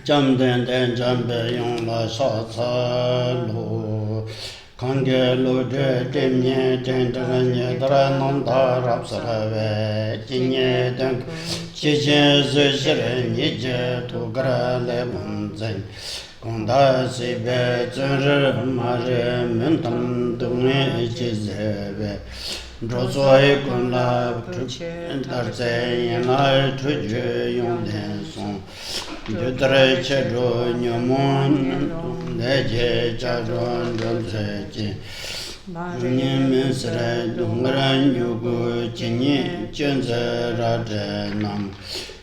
Jamgön Kongtrül Lodrö Thaye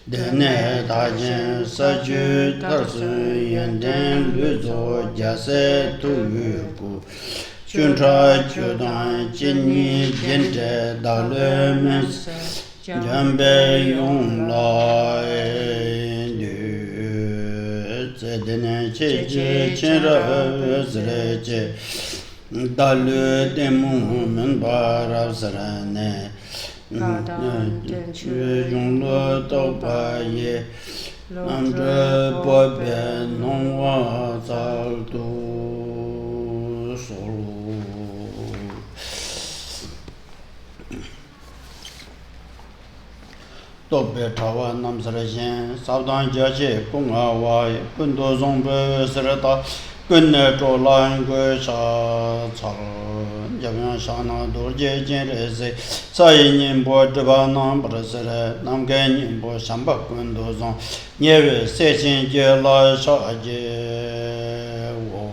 Dene dajen saju tarsu yenden luzo jase tu yuku Chuntra chudan chini jente dalemes jambe yung la du Zedene cheche chenra zreche dalu demu men barav zrane Yung lo to pa ye Nam zhe po pe nong wa zal tu so To pe tawa nam sara shen Sabdan jia che kung a wa ye Kun to zong pe sara ta Kun ne zho lan gui sha cal Jamgön sha na dur je jen re se Sa yi nyin po zhiba nam pra sara Nam gen nyin po shamba kun to zong Nye we se shin je la sha je Wo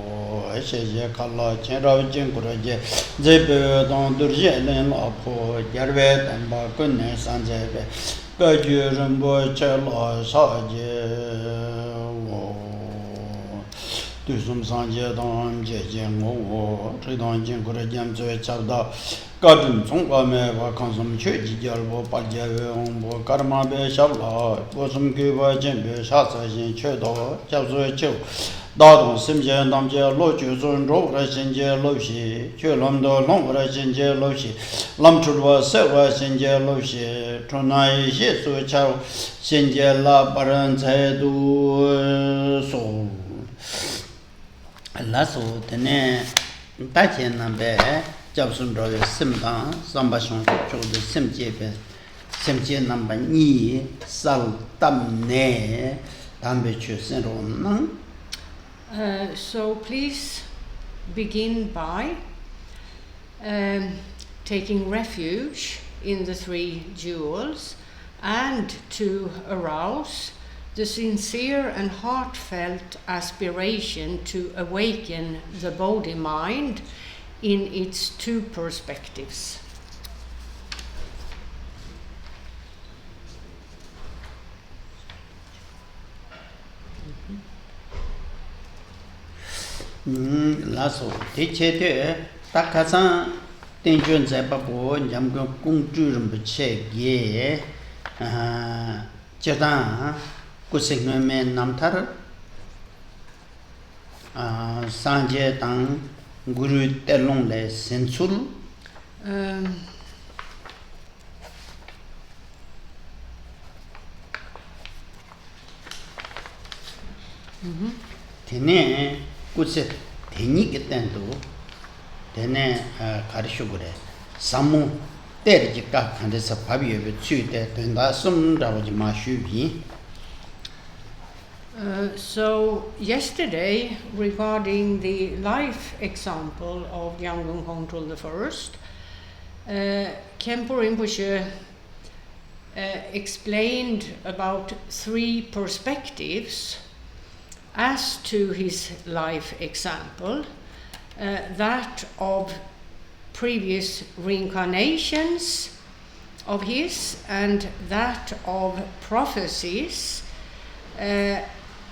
she je ka la chen rao jin kura je Ze pe dong dur je len la po Ger we ten pa kun ne san je pe Ka ju rin po che la sha je Wo Du sum san je dong je jen wo wo Tri dong jin kura jem zue chab da Ka dun song pa me wa kan sum che ji jal wo pa je we ong bo Karma be shab la Bo sum ki wa jen be sha sa shin che do Chab zue che Da dong sim je nam je lo ju zun ro ra shin je lo shi Che lam do long ra shin je lo shi Lam chul wa se wa shin je lo shi Chun na yi shi su cha shin je la paran cai du so La so tene ta chen na be jab sun ro sim da sam ba shong chu de sim je be sim je nam ba ni sal tam ne tam be chu sen ro na So please begin by taking refuge in the three jewels and to arouse the sincere and heartfelt aspiration to awaken the body-mind in its two perspectives. La so te che te ta ka san ten jun zai pa bo Jamgön Kongtrül Rinpoche ge che dan ku sing me nam thar san je tang guru te long le sen sul tene कुछ धनी के तंतु तेने कारिशु गुरे सामु तेरे जिका खंडे सभावी ये चुते तंदा सुम रावज माशु भी. So yesterday, regarding the life example of Jamgön Kongtrül Lodrö, Khenpo Rinpoche explained about three perspectives as to his life example, that of previous reincarnations of his and that of prophecies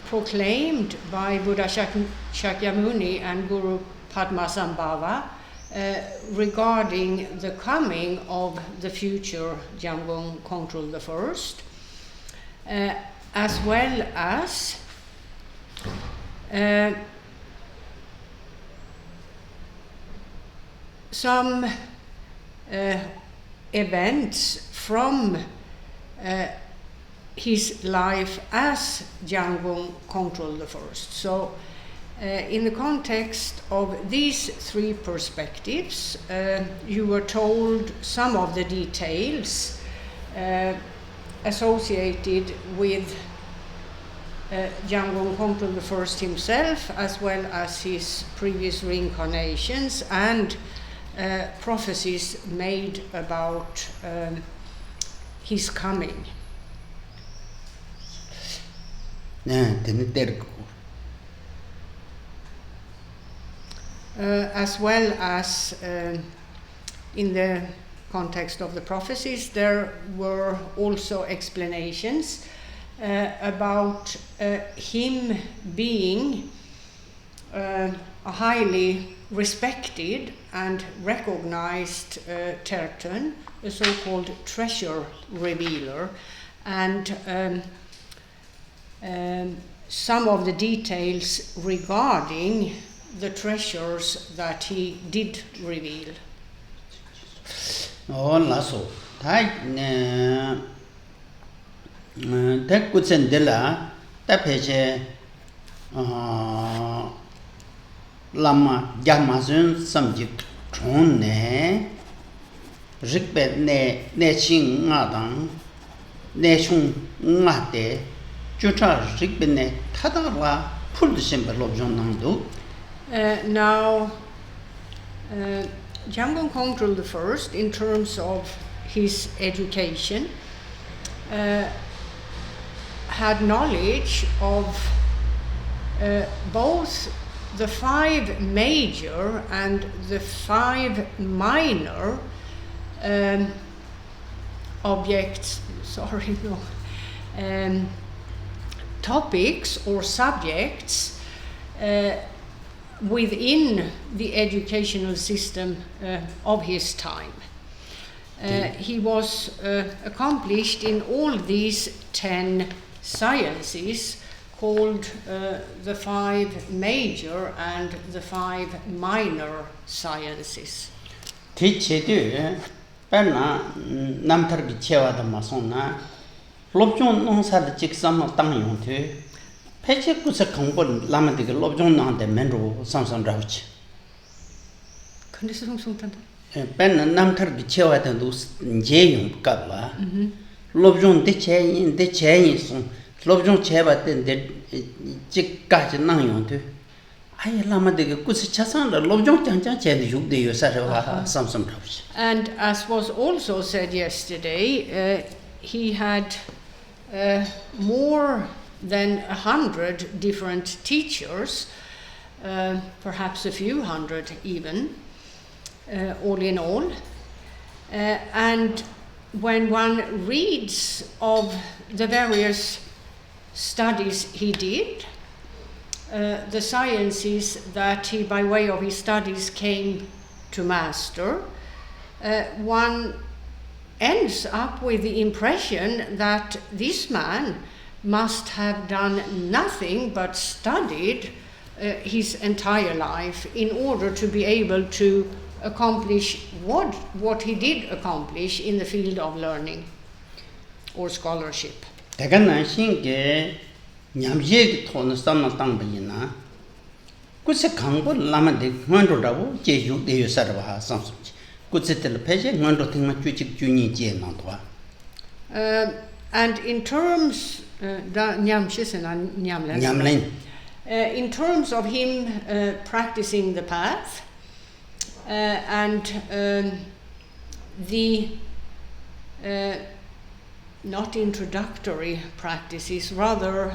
proclaimed by Buddha Shakyamuni and Guru Padmasambhava regarding the coming of the future Jamgön Kongtrül Lodrö, as well as some events from his life as Jamgön Kongtrül Lodrö. So, in the context of these three perspectives, you were told some of the details associated with Jamgön Kongtrül Lodrö himself, as well as his previous reincarnations, and prophecies made about his coming. As well as in the context of the prophecies, there were also explanations about him being a highly respected and recognized tertön, a so-called treasure revealer, and some of the details regarding the treasures that he did reveal. Lasso. Tekkutsendela tapeche lama jamasun samjik chonne rikbe ne ching ngadang ne chung ngate chucha rikbe ne tadala puldisimbe lobjon nangdu. Now, Jamgön Kongtrül Lodrö, in terms of his education, had knowledge of both the 5 major and the 5 minor topics or subjects within the educational system of his time. He was accomplished in all these 10 sciences called the 5 major and the 5 minor sciences. Tichedu perna namtargi chewada masona lobjon nonsad chiksam tangyontu peche kusa kangbon lamadige lobjon nande menro samsam rauch. Kunde du så tanta? Perna namtargi chewada dus njeyum kabla. Lobjon de cheyin son lobjon cheba de chikka nangyontu. Ay lamadige kusa chasan lobjon changchang chen yugde yo sarwa samsam rauch. And as was also said yesterday, he had more than 100 different teachers, perhaps a few hundred even, all in all. And when one reads of the various studies he did, the sciences that he, by way of his studies, came to master, one ends up with the impression that this man must have done nothing but studied his entire life in order to be able to accomplish what he did accomplish in the field of learning or scholarship. Tegana shinge nyamje thon samna tangbayina kuse khangbo lamade ngando dawo je yu de sarwa samsum kuse tel peje ngando thingma chuchik chuni je nandwa. And in terms in terms of him practicing the path and the not introductory practices, rather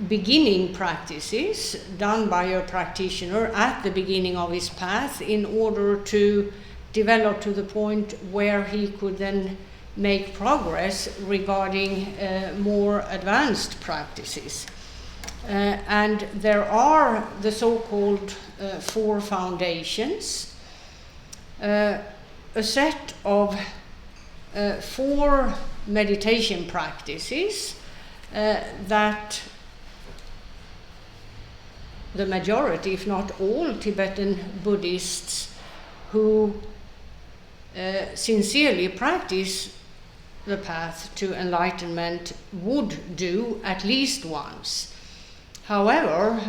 beginning practices done by a practitioner at the beginning of his path in order to develop to the point where he could then make progress regarding more advanced practices. And there are the so-called 4 foundations, a set of 4 meditation practices that the majority, if not all, Tibetan Buddhists who sincerely practice the path to enlightenment would do at least once. However,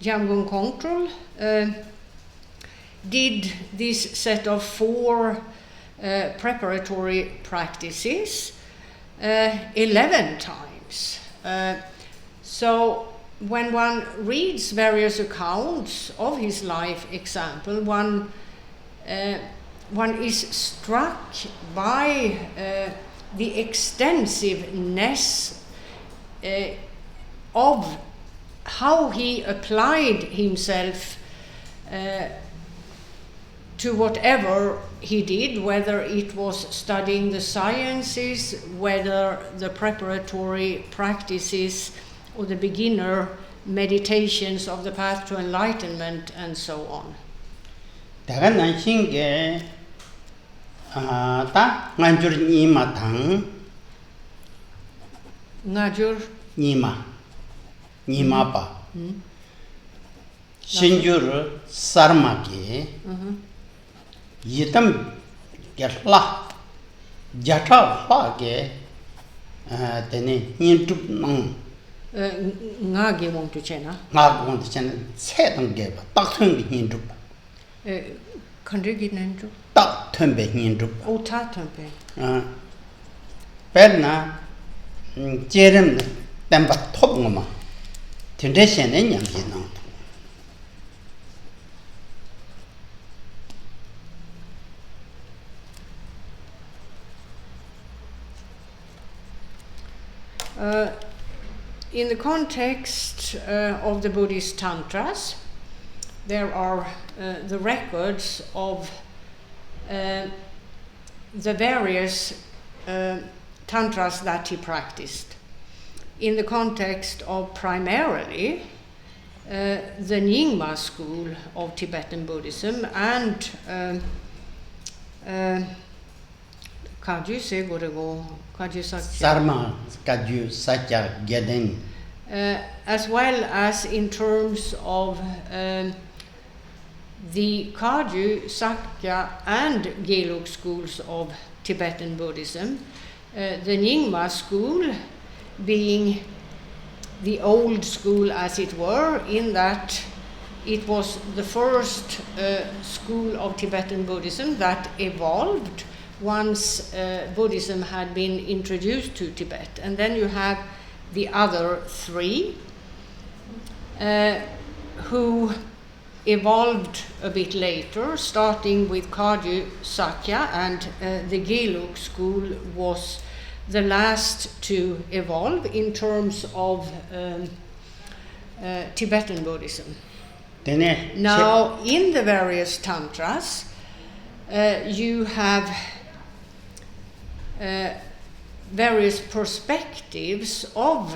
Jamgön Kongtrül did this set of 4 preparatory practices 11 times. So when one reads various accounts of his life example, one is struck by the extensiveness of how he applied himself to whatever he did, whether it was studying the sciences, whether the preparatory practices or the beginner meditations of the path to enlightenment, and so on. Daga nanshin ge ta nganjur nima tang Ngajur nima pa shinjur sarma ge yitam gerla jata la ge tene yintup nang Ngagi wong tu chena. nga gong de chen che dang ge ba tak thung bi yintup Country Ginenju. tak thung bi yintup O Tatampe. perna jerem temba top ngoma tende shen ne nyam ji nang In the context of the Buddhist Tantras, there are the records of the various Tantras that he practiced. In the context of primarily the Nyingma school of Tibetan Buddhism and Kagyu Segorego, Kagyu Sakya. Sarma Kagyu Sakya Geden. As well as in terms of the Kagyu, Sakya and Gelug schools of Tibetan Buddhism, the Nyingma school being the old school, as it were, in that it was the first school of Tibetan Buddhism that evolved once Buddhism had been introduced to Tibet. And then you have the other 3 who evolved a bit later, starting with Kagyu Sakya, and the Gelug school was the last to evolve in terms of Tibetan Buddhism. Now, in the various tantras, you have various perspectives of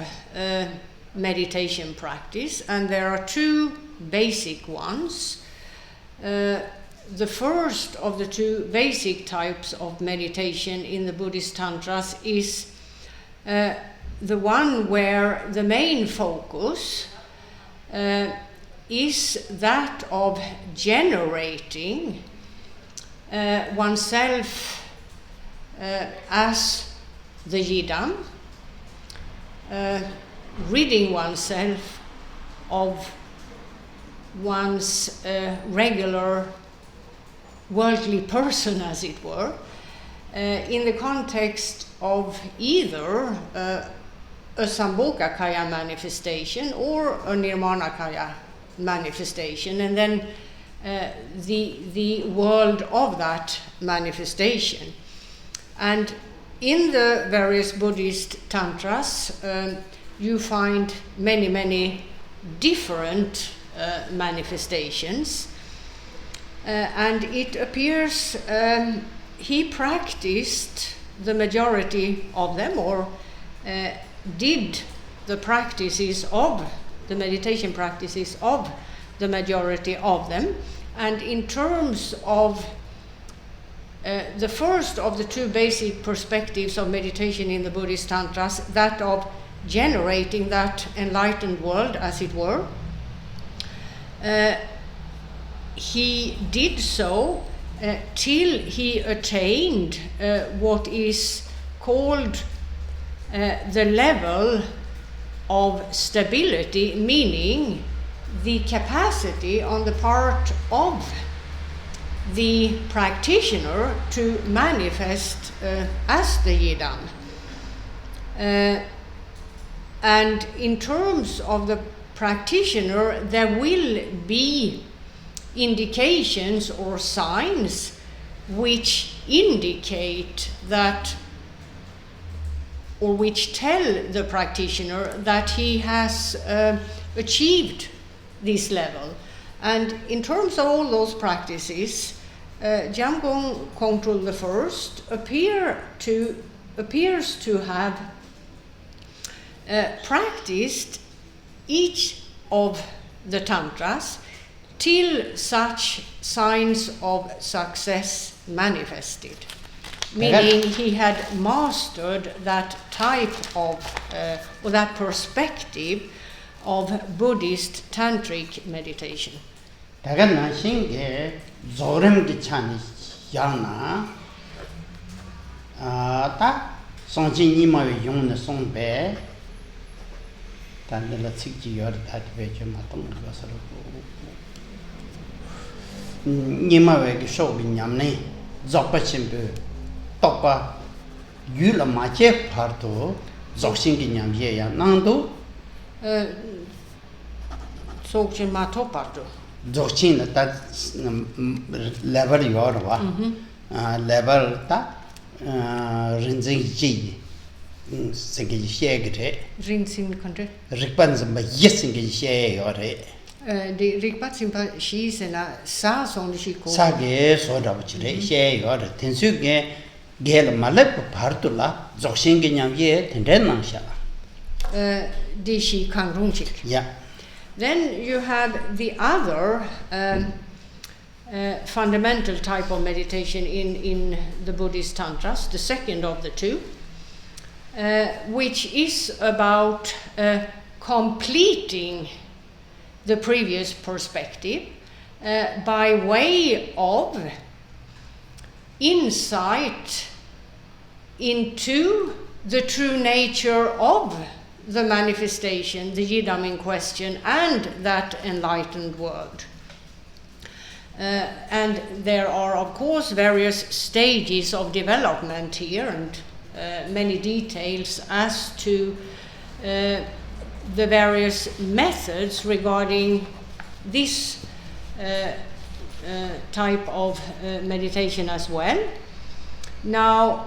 meditation practice, and there are 2 basic ones. The first of the 2 basic types of meditation in the Buddhist Tantras is the one where the main focus is that of generating oneself as the Yidam, ridding oneself of one's regular worldly person, as it were, in the context of either a Sambhogakaya manifestation or a Nirmanakaya manifestation, and then the world of that manifestation. And in the various Buddhist tantras, you find many, many different manifestations. And it appears he practiced the majority of them, or did the practices of the meditation practices of the majority of them. And in terms of the first of the 2 basic perspectives of meditation in the Buddhist Tantras, that of generating that enlightened world, as it were, he did so till he attained what is called the level of stability, meaning the capacity on the part of the practitioner to manifest as the Yidam. And in terms of the practitioner, there will be indications or signs which indicate that, or which tell the practitioner that he has achieved this level. And in terms of all those practices, Jamgön Kongtrül I appears to have practiced each of the tantras till such signs of success manifested, meaning he had mastered that type of, or that perspective of Buddhist tantric meditation. 다가나 신게 조름기 찬이 양나 다 성진이마의 용의 송배 단들라 측지여 다티베 좀 어떤 것으로 니마의 쇼비 냠네 적받침부 똑바 유라 마체 파르도 적신기 냠예야 난도 속진 마토파도 적신 다 레벨이 요르와 레벨 다 rinzingji 생기 시에게 rinzing 컨트 릭반좀 예생기 시에 요래 디 릭바침바 시세나 사송리시고 사게 소다부치레 시에 요래 텐수게 겔 말레 파르툴라 적신기 냠예 텐데낭샤 디시 강룽직. Yeah. Then you have the other fundamental type of meditation in the Buddhist tantras, the second of the two, which is about completing the previous perspective by way of insight into the true nature of the manifestation, the Yidam in question, and that enlightened world. And there are, of course, various stages of development here and many details as to the various methods regarding this type of meditation as well. Now,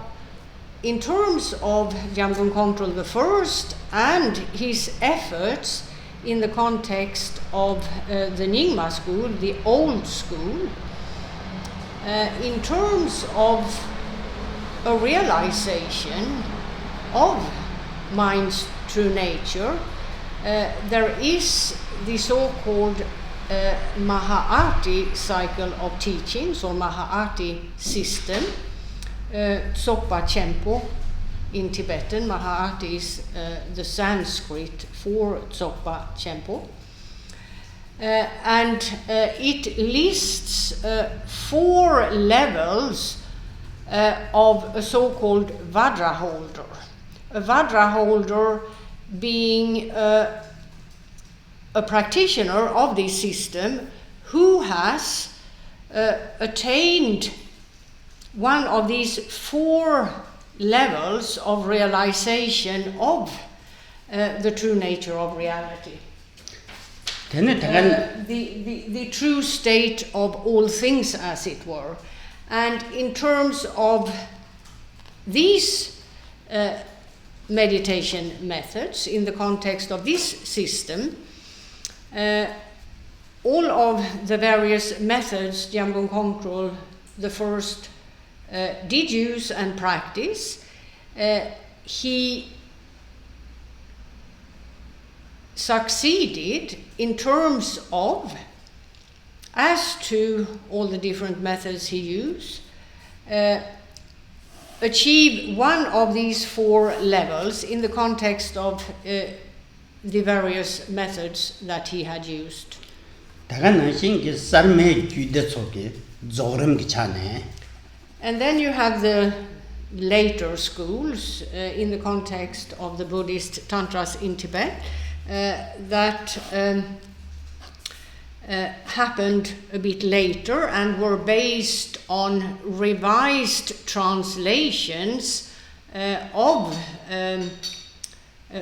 in terms of Jamgön Kongtrül I and his efforts in the context of the Nyingma school, the old school, in terms of a realization of mind's true nature, there is the so-called Maha-Arti cycle of teachings, or Maha-Arti system. Tsokpa Khenpo in Tibetan. Maha-Arti is the Sanskrit for Tsokpa Khenpo. And it lists 4 levels of a so-called Vajra holder. A Vajra holder being a practitioner of this system who has attained one of these 4 levels of realization of the true nature of reality. The true state of all things, as it were. And in terms of these meditation methods, in the context of this system, all of the various methods Jamgön Kongtrül I did use and practice, he succeeded in terms of, as to all the different methods he used, achieve one of these 4 levels in the context of the various methods that he had used. And then you have the later schools in the context of the Buddhist tantras in Tibet that happened a bit later and were based on revised translations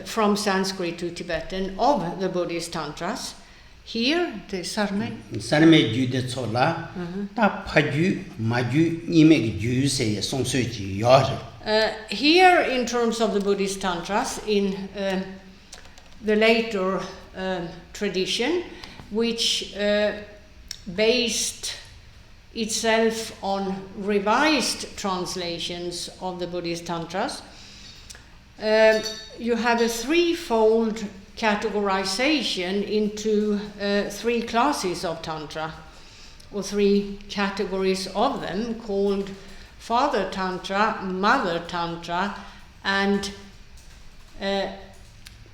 from Sanskrit to Tibetan of the Buddhist tantras. Here, the Sarme Jude Sola, Ta Paju, Maju, Nimek Ju say Songsuji Yar. Here, in terms of the Buddhist tantras, in the later tradition, which based itself on revised translations of the Buddhist tantras, you have a threefold categorization into three classes of tantra, or three categories of them, called father tantra, mother tantra, and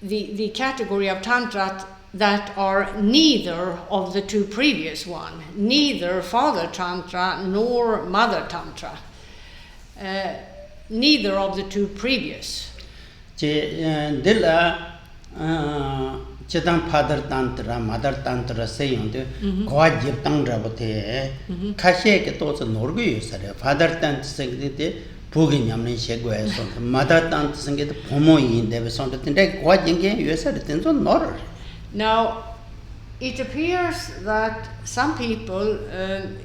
the category of tantra that are neither of the two previous one, neither father tantra nor mother tantra, neither of the two previous. Chedang father tantra, mother tantra saying the Kwa Jip Tantra Bote, Kashek to Norgu, father tantra saying the Pugin Yamin Shegway, mother tantra saying the Pomo in the Son of the day, Kwa Jinga, you said it in Nor. Now, it appears that some people,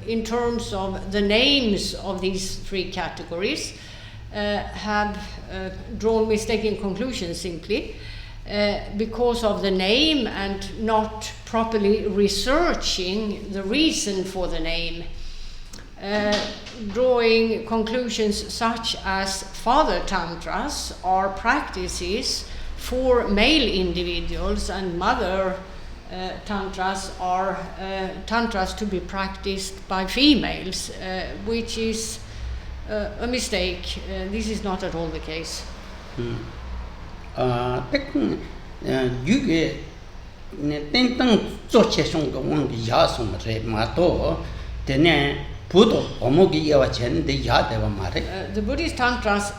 in terms of the names of these three categories, have drawn mistaken conclusions simply because of the name and not properly researching the reason for the name, drawing conclusions such as father tantras are practices for male individuals and mother tantras are tantras to be practiced by females, which is a mistake. This is not at all the case. You get Tentang Zocheshong Wang Yasum Mato, then Pudo, Omogi Yawachen, the Yadeva Mare. The Buddhist tantras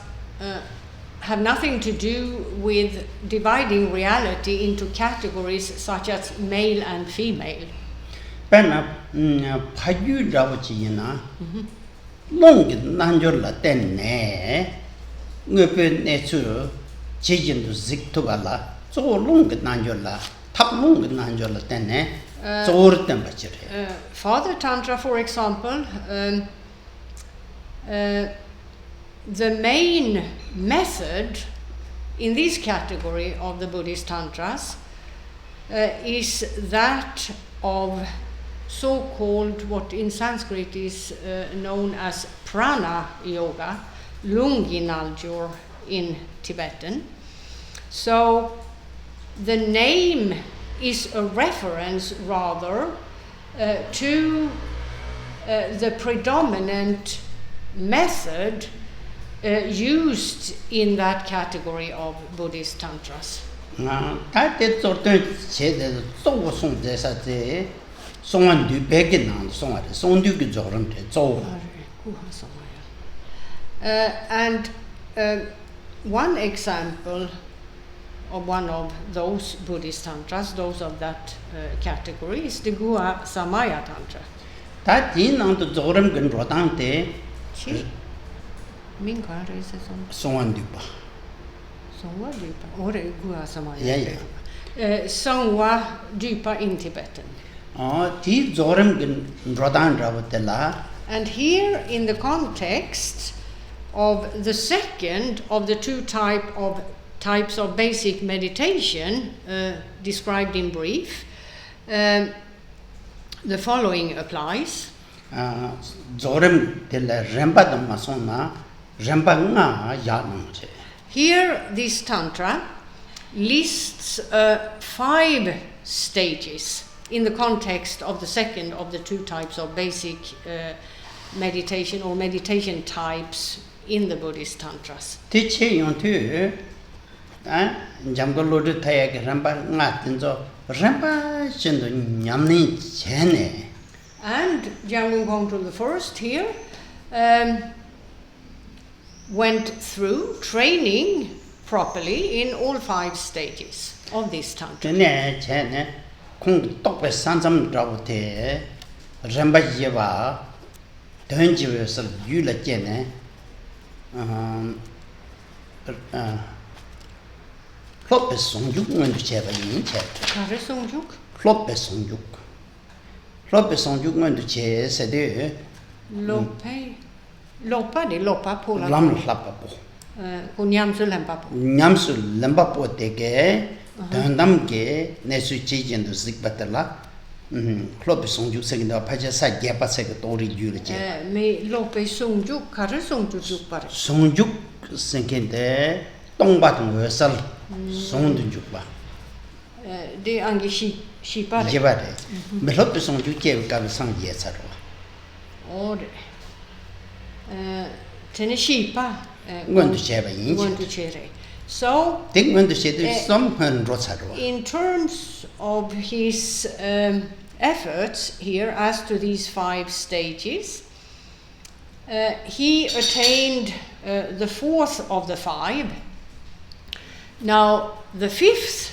have nothing to do with dividing reality into categories such as male and female. Penna Paju Ravachina Long Nanjola Tenne Ngupen Netu Chijin to Ziktugala, so long Nanjola, Tap long Nanjola Tenne, so temperature. Father Tantra, for example, the main method in this category of the Buddhist tantras is that of so-called, what in Sanskrit is known as prana yoga, lunginalgur in Tibetan. So the name is a reference rather to the predominant method used in that category of Buddhist tantras. That is sort of said so soon as I someone do begin on some do good and one example of one of those Buddhist tantras, those of that category, is the Gua Samaya Tantra. That in on the Zoram Gun Rodante. Minka is Someone dupa. Songwa Dupa, or Gua Samaya. Yeah. Songwa Dupa in Tibetan. T Zoram Gun Rodan Ravatella. And here, in the context of the second of the two types of basic meditation described in brief, the following applies. Here, this tantra lists 5 stages in the context of the second of the two types of basic meditation or meditation types in the Buddhist tantras. Jamgön Kongtrül Lodrö Thaye And Jamgön Kongtrül the first here went through training properly in all 5 stages of this tantra. Tene chene kung tokpe sanjam draute ramba yeba dönjiwe sal yula chene kloppe songjuk ngondu cheba yin che. Kare songjuk? Kloppe songjuk. Kloppe songjuk ngondu che sede Loppa di loppa på la lam lappa po. Kun nyamsu lempa på. Nyamsu lempa po teke döndam ke nesu chijin du zikbatala. Kloppe songjuk segenda paja sa gepa sege tori yula che. Me loppe songjuk kare songjuk pare. Songjuk segende tongba tong sal songdu jukba. Det ange shipare. Jebare. Me kloppe songjuk ke ka sang ye sarwa. Och tene shipa Ngondu cheba yin che. ngondu chere. So Ting ngondu chedu som han ro sarwa. in terms of his efforts here as to these 5 stages, he attained the 4th of the 5. Now, the 5th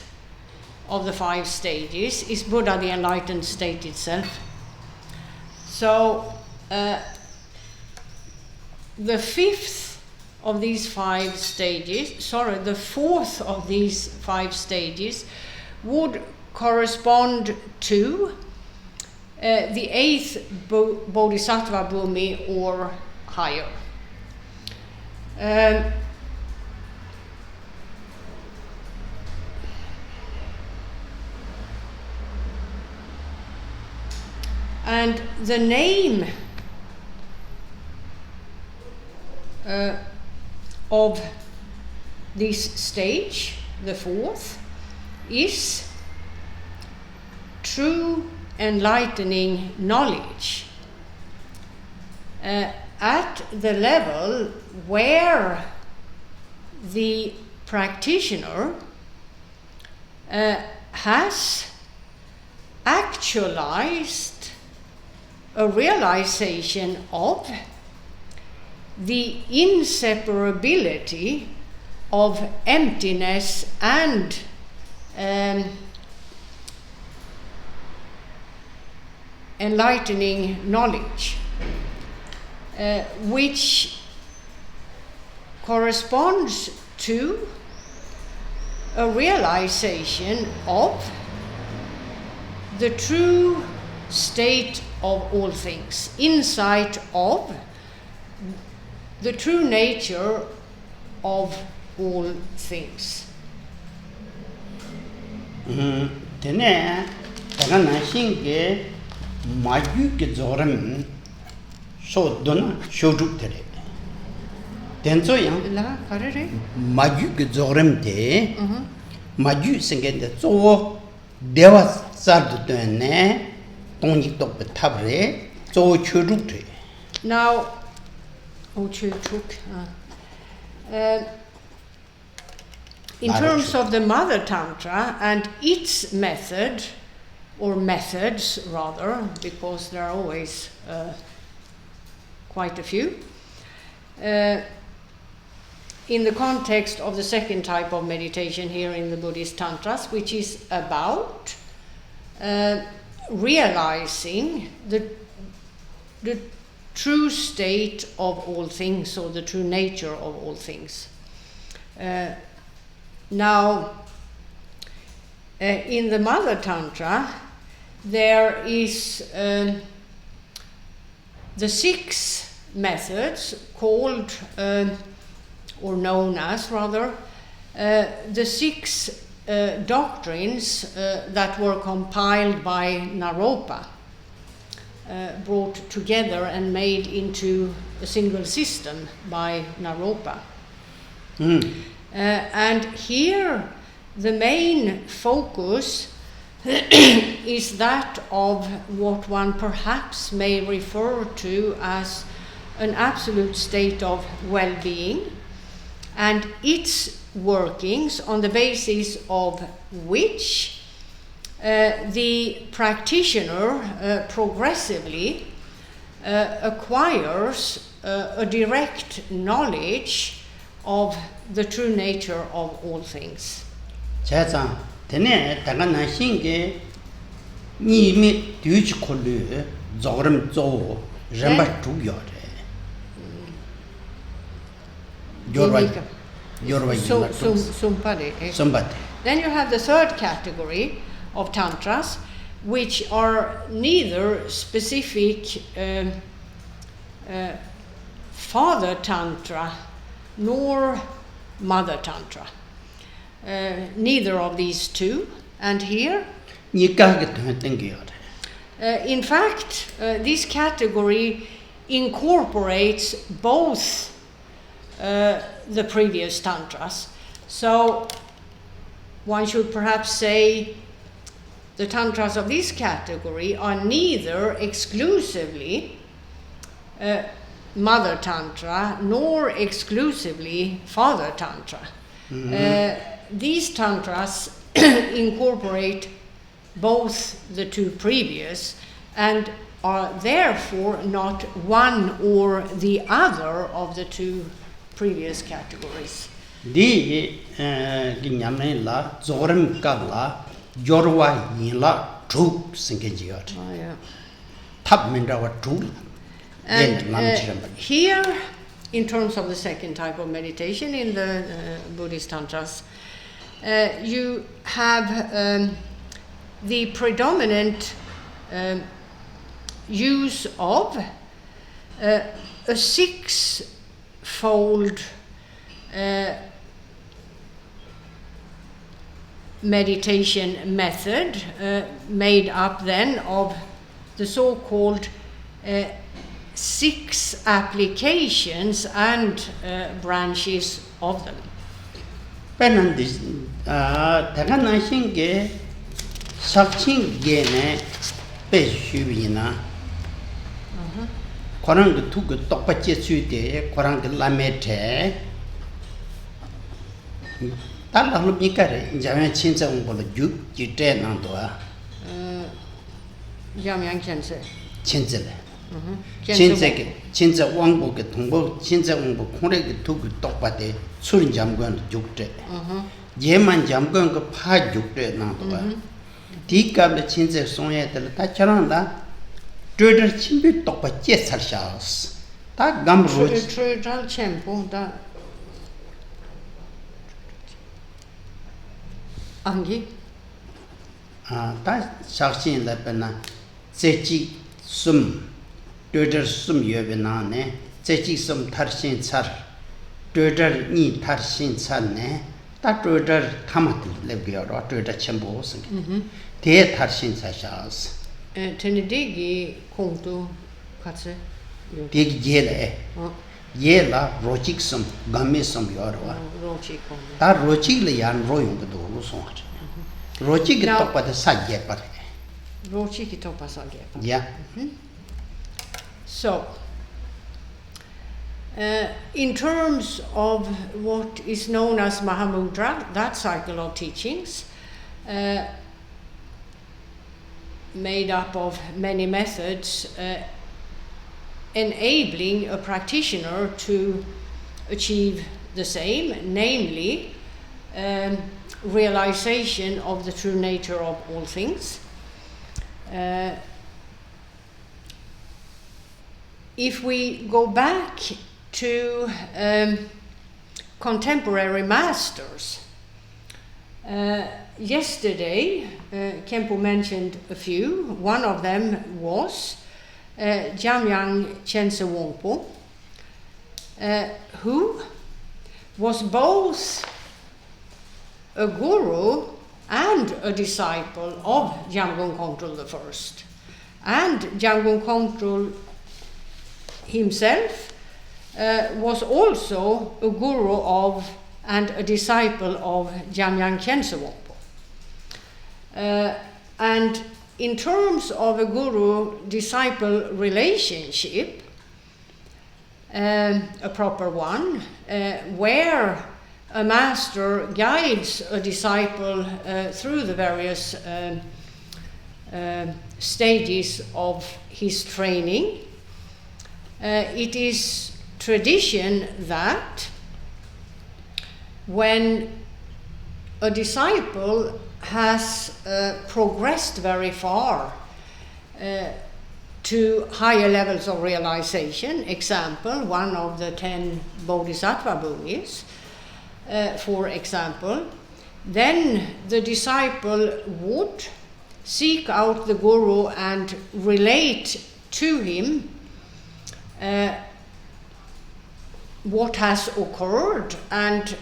of the 5 stages is Buddha, the enlightened state itself. So, the 5th of these 5 stages, the 4th of these 5 stages would correspond to the 8th Bodhisattva Bhumi or higher. And the name of this stage, the 4th, is true enlightening knowledge at the level where the practitioner has actualized a realization of the inseparability of emptiness and enlightening knowledge, which corresponds to a realization of the true state of all things, insight of the true nature of all things. Tene tagana shinge maju ke zoram so dona Chödrak tere. Tenzo yang La karere? maju ke zoram te maju singe de zo dewa sardu tene tongik tok tabre zo Chödrak te. Now, Chödrak. In terms of the Mother Tantra and its method, or methods rather, because there are always quite a few, in the context of the second type of meditation here in the Buddhist Tantras, which is about realizing the true state of all things, or the true nature of all things. Now, in the Mother Tantra, there is the 6 methods called, or known as rather, the 6 doctrines that were compiled by Naropa, brought together and made into a single system by Naropa. And here the main focus is that of what one perhaps may refer to as an absolute state of well-being, and its workings, on the basis of which the practitioner progressively acquires a direct knowledge of the true nature of all things. 자자 되네 다가나 신게 니미 뒤치 콜르 조름 조 렘바 두겨래 somebody. Then you have the third category of tantras, which are neither specific father tantra nor mother tantra. Neither of these two. And here, in fact, this category incorporates both the previous tantras. So one should perhaps say the tantras of this category are neither exclusively mother tantra nor exclusively father tantra. These tantras incorporate both the two previous and are therefore not one or the other of the two previous categories. Di ginyamela zorim kala yorwa yila trup singejiyot. Oh, yeah. Tap minda wa trup. And here, in terms of the second type of meditation in the Buddhist tantras, you have the predominant use of a six-fold meditation method made up then of the so-called 6 applications and branches of them. Penandis taganashinge sakchin gene peshubina korang tu gu tokpa che suite korang lamete tal lu mikare jamen chinsa ngol ju jite nang doa Jamgön Kongtrül chinzele chinza wangbo ke thongbo chinza wangbo khore ke tu gu tokpa de surin jamgön jukte yeman jamgön ko pha jukte nang doa 디까블 친제 송예들 다 저런다 드르 침비 똑바 제살샤스 다 감로 Chödrak Khenpo da 안기 다 샤신다 베나 제지 숨 드르 숨 여베나네 제지 숨 탈신 찰 드르 니 탈신 찰네 다 드르 타마트 레비어로 드르 쳔보 생 대 탈신 사샤스 Tenedigi Kongtu Katse 되게 예래 예라 로직섬 감메섬 여러와 Rochi Kongtu 다 로직을 양 로용도 로송하죠 로직이 똑바로 사게 빠르게 Rochi Kitopasage. 야 So, in terms of what is known as Mahamudra, that cycle of teachings, made up of many methods, enabling a practitioner to achieve the same, namely realization of the true nature of all things. If we go back to contemporary masters, yesterday Khenpo mentioned a few. One of them was Jamgön Kongtrül Lodrö Thaye, who was both a guru and a disciple of Jamgön Kongtrül I. And Jamgön Kongtrül himself was also a guru of and a disciple of Jamgön Kongtrül Lodrö Thaye. And in terms of a guru-disciple relationship, a proper one, where a master guides a disciple through the various stages of his training, it is tradition that when a disciple has progressed very far to higher levels of realization, example, one of the 10 Bodhisattva boonies, for example, then the disciple would seek out the guru and relate to him what has occurred and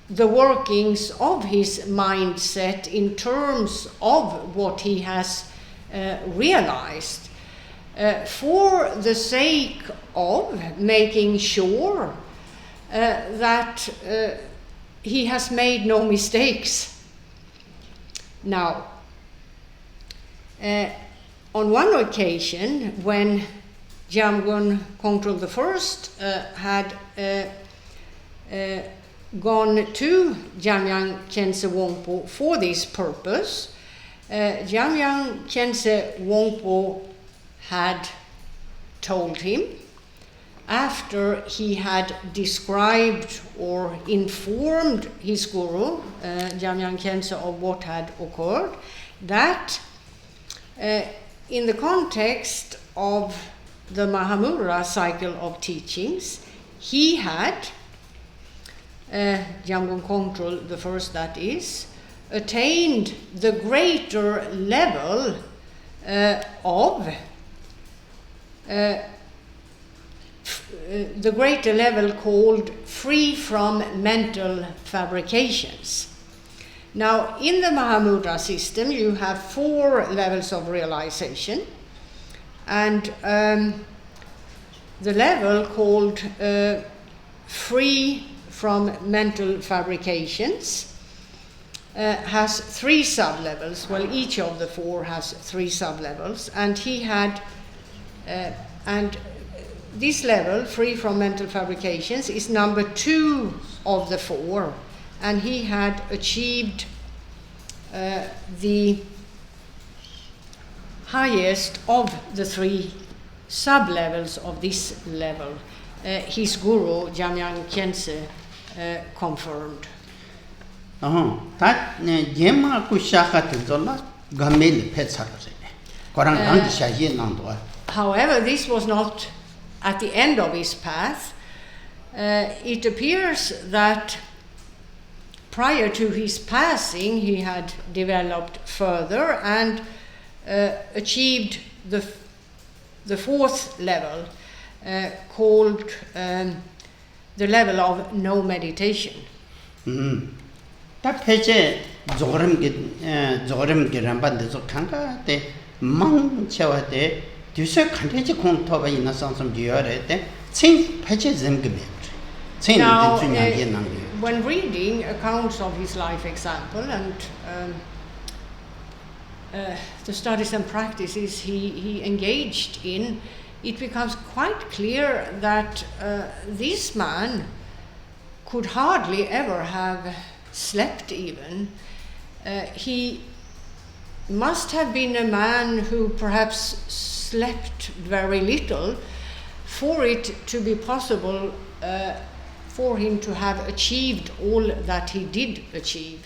the workings of his mindset in terms of what he has realized, for the sake of making sure that he has made no mistakes. Now, on one occasion, when Jamgön Kongtrül Lodrö had gone to Jamgön Kongtrül for this purpose, Jamgön Kongtrül had told him, after he had described or informed his guru, Jamgön Kongtrül, of what had occurred, that in the context of the Mahamudra cycle of teachings, he had, Jamgön Kongtrül the first that is, attained the greater level called free from mental fabrications. Now, in the Mahamudra system, you have 4 levels of realization, and the level called free from mental fabrications has 3 sub-levels. Well, each of the 4 has 3 sub-levels, and he had, and this level, free from mental fabrications, is number 2 of the 4, and he had achieved the highest of the 3 sub-levels of this level. His guru, Jamgön Kongtrül, confirmed. However, this was not at the end of his path. It appears that prior to his passing, he had developed further and achieved the 4th level, called the level of no meditation. Now, when reading accounts of his life example and the studies and practices he engaged in, it becomes quite clear that this man could hardly ever have slept even. He must have been a man who perhaps slept very little for it to be possible for him to have achieved all that he did achieve.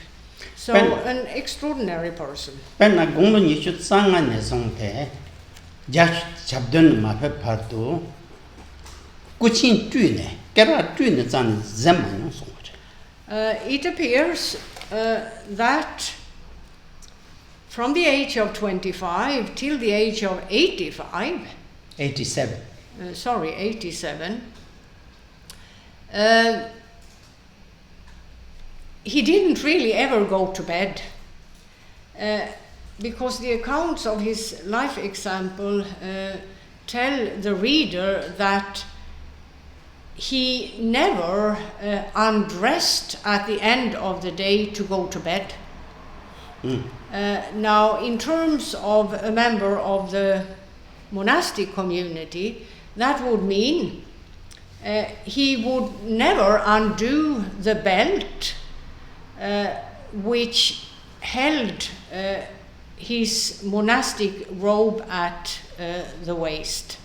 So, an extraordinary person. It appears that from the age of 25 till the age of 87, he didn't really ever go to bed, because the accounts of his life example tell the reader that he never undressed at the end of the day to go to bed. Now, in terms of a member of the monastic community, that would mean he would never undo the belt which held his monastic robe at the waste.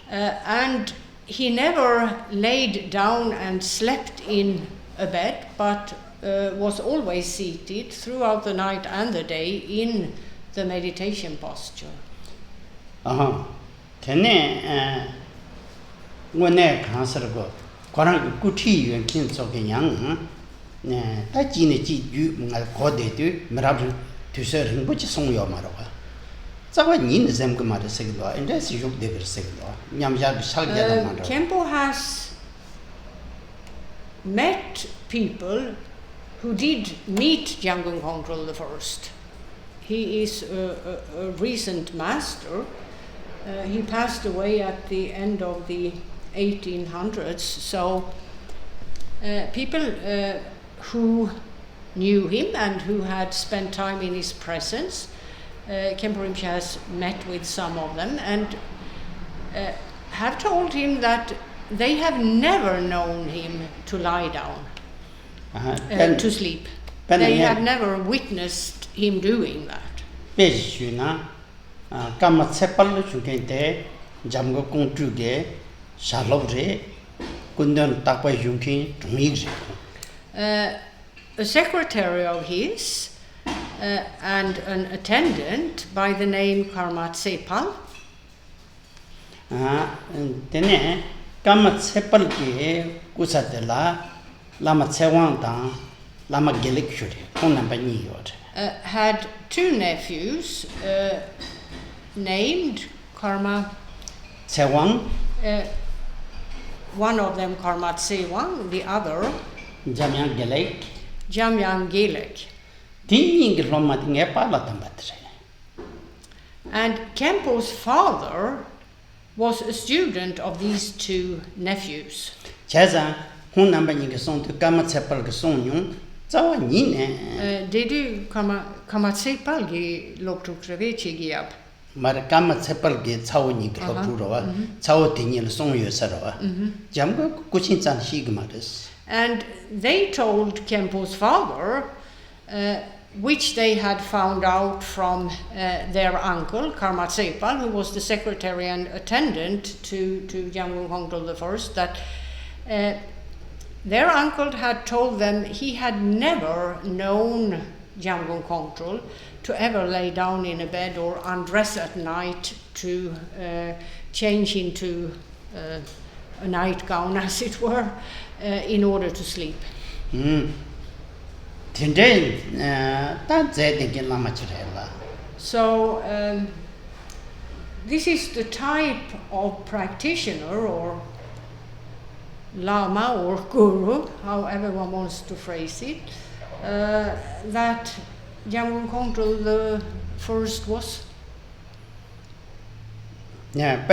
And he never laid down and slept in a bed, but was always seated throughout the night and the day in the meditation posture. Khenpo has met people who did meet Jamgön Kongtrül I. He is a recent master. He passed away at the end of the 1800s, so people who knew him and who had spent time in his presence, Khenpo Rinpoche has met with some of them and have told him that they have never known him to lie down, to sleep. They have never witnessed him doing that. A secretary of his and an attendant by the name Karma Tsepal had two nephews named Karma Tsewang. One of them Karma Tsewang, the other Jamgön Jamgön. And Khenpo's father was a student of these two nephews. Did you Karma Tsepal gi Lodrö Thaye giab? Marakama Tsepal ge Cao Ni Klokuro, Cao Tinil Song Yosaro, Jamgo Kuchin Shigmaris. And they told Khenpo's father, which they had found out from their uncle, Karma Tsepal, who was the secretary and attendant to Jamgön Kongtrül I, that their uncle had told them he had never known Jamgön Kongtrül to ever lay down in a bed or undress at night to change into a nightgown, as it were, in order to sleep. So this is the type of practitioner or lama or guru, however one wants to phrase it, that Jamgön Kongtrül I was. Yeah,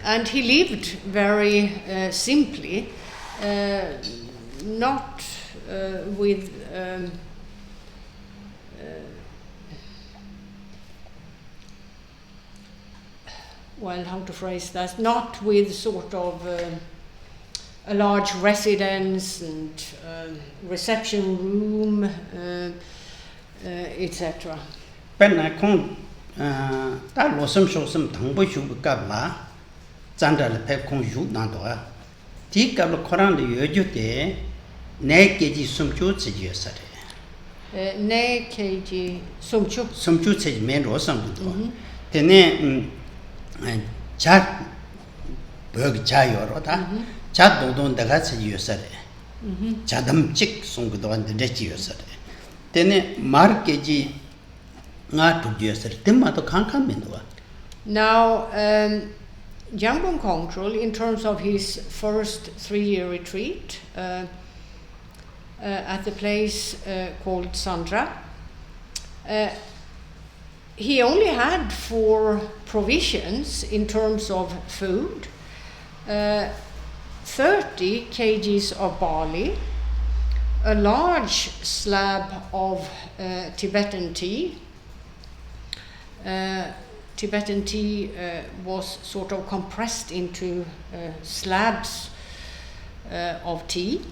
and he lived very simply, not with well, how to phrase that, not with sort of a large residence and reception room, etc. Penna Kong that was some show some tongue should gabla, Zandra Pep Kong Yu Nandoa. Tea gabla Koran the Yojute, ne keji some chutes yesterday. Ne keji some chutes men or something. Tene chat berg chayorota, chat dodon the gats yesterday. Chadam chick song with the one the dechi yesterday. Tene markeji. Now, Jamgön Kongtrül, in terms of his first 3-year retreat at the place called Sandra, he only had for provisions in terms of food 30 kgs of barley, a large slab of Tibetan tea. Tibetan tea was sort of compressed into slabs of tea,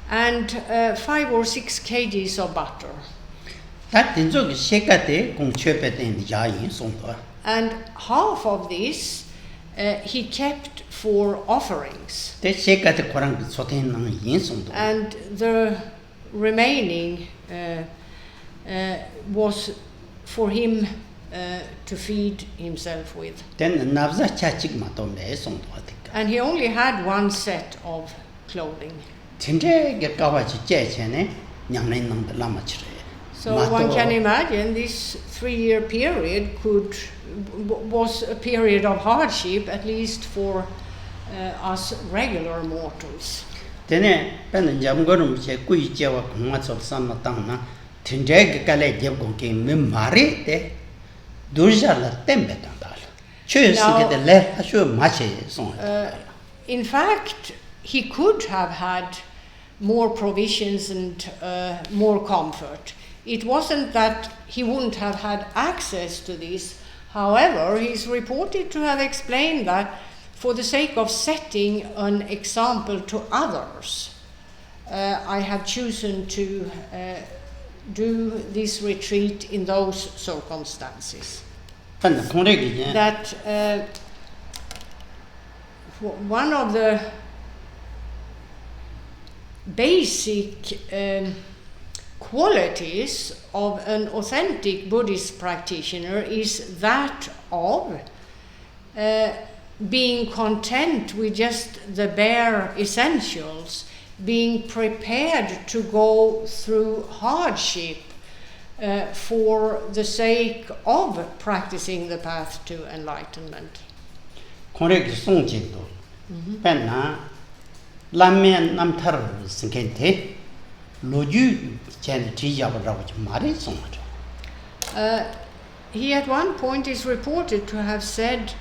and 5 or 6 kgs of butter. And half of this he kept for offerings. And the remaining was for him to feed himself with. And he only had one set of clothing. So one can imagine this 3-year period was a period of hardship, at least for us regular mortals. In fact, he could have had more provisions and more comfort. It wasn't that he wouldn't have had access to this. However, he's reported to have explained that for the sake of setting an example to others, I have chosen to do this retreat in those circumstances. That one of the basic qualities of an authentic Buddhist practitioner is that of being content with just the bare essentials, being prepared to go through hardship for the sake of practicing the path to enlightenment. He at one point is reported to have said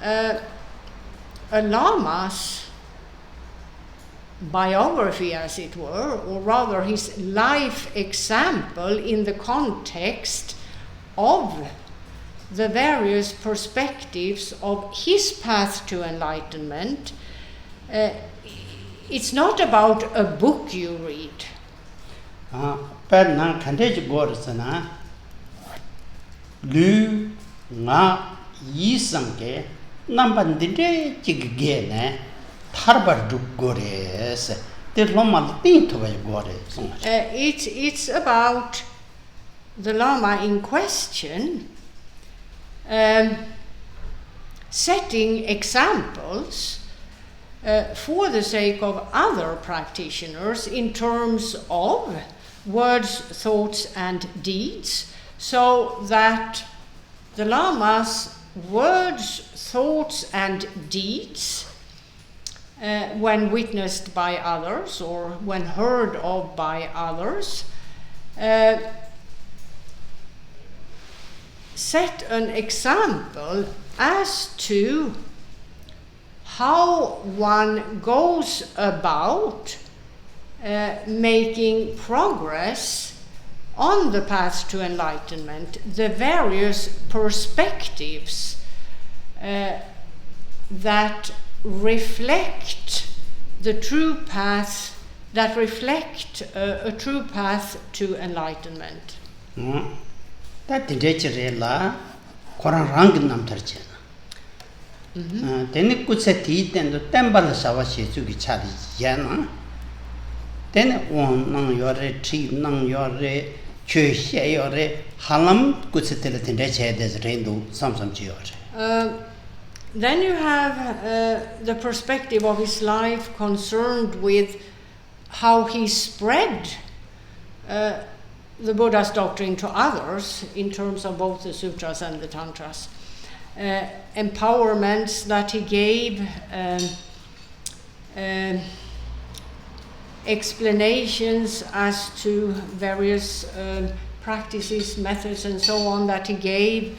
a Lama's biography, as it were, or rather his life example in the context of the various perspectives of his path to enlightenment. It's not about a book you read. It's about the Lama in question setting examples for the sake of other practitioners in terms of words, thoughts, and deeds, so that the Lama's words, thoughts, and deeds, when witnessed by others or when heard of by others, set an example as to how one goes about making progress on the path to enlightenment, the various perspectives that reflect the true path, that reflect a true path to enlightenment. Then could set it and the temple Savashi to be Chadi. Then one nang your retrieve, nang your church, your halam could settle it in the head as rainbow, some george. Then you have the perspective of his life concerned with how he spread the Buddha's doctrine to others in terms of both the sutras and the tantras. Empowerments that he gave, explanations as to various practices, methods, and so on that he gave,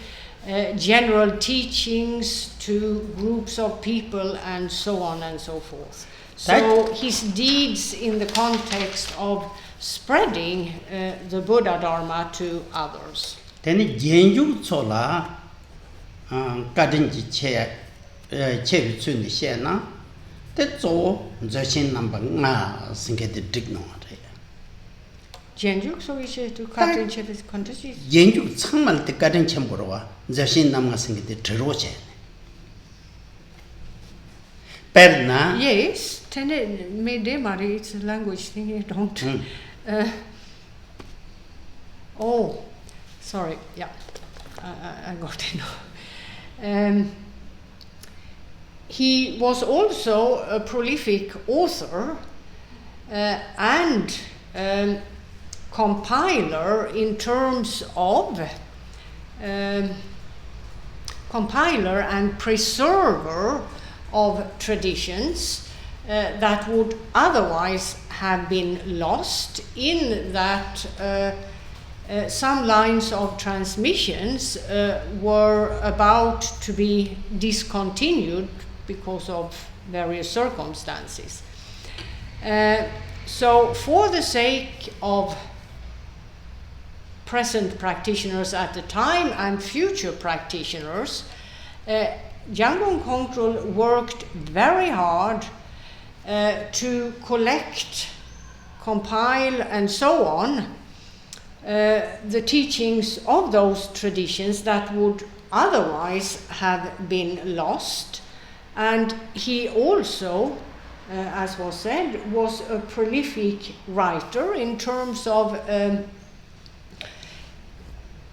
general teachings to groups of people, and so on and so forth. So his deeds in the context of spreading the Buddha Dharma to others. That's all. Zashin number nga singed the dignity. Genjuk so is to cut in Chevis countries. Yenju Samal the garden chamberwa, Zashin Nama singed the Teroche. Perna? Yes, Tene Mede Mari, it's a language thing you don't. Oh, sorry, yeah, I got it now. He was also a prolific author and compiler in terms of compiler and preserver of traditions that would otherwise have been lost, in that some lines of transmissions were about to be discontinued because of various circumstances. So for the sake of present practitioners at the time and future practitioners, Jamgön Kongtrül worked very hard to collect, compile, and so on the teachings of those traditions that would otherwise have been lost. And he also, as was said, was a prolific writer in terms of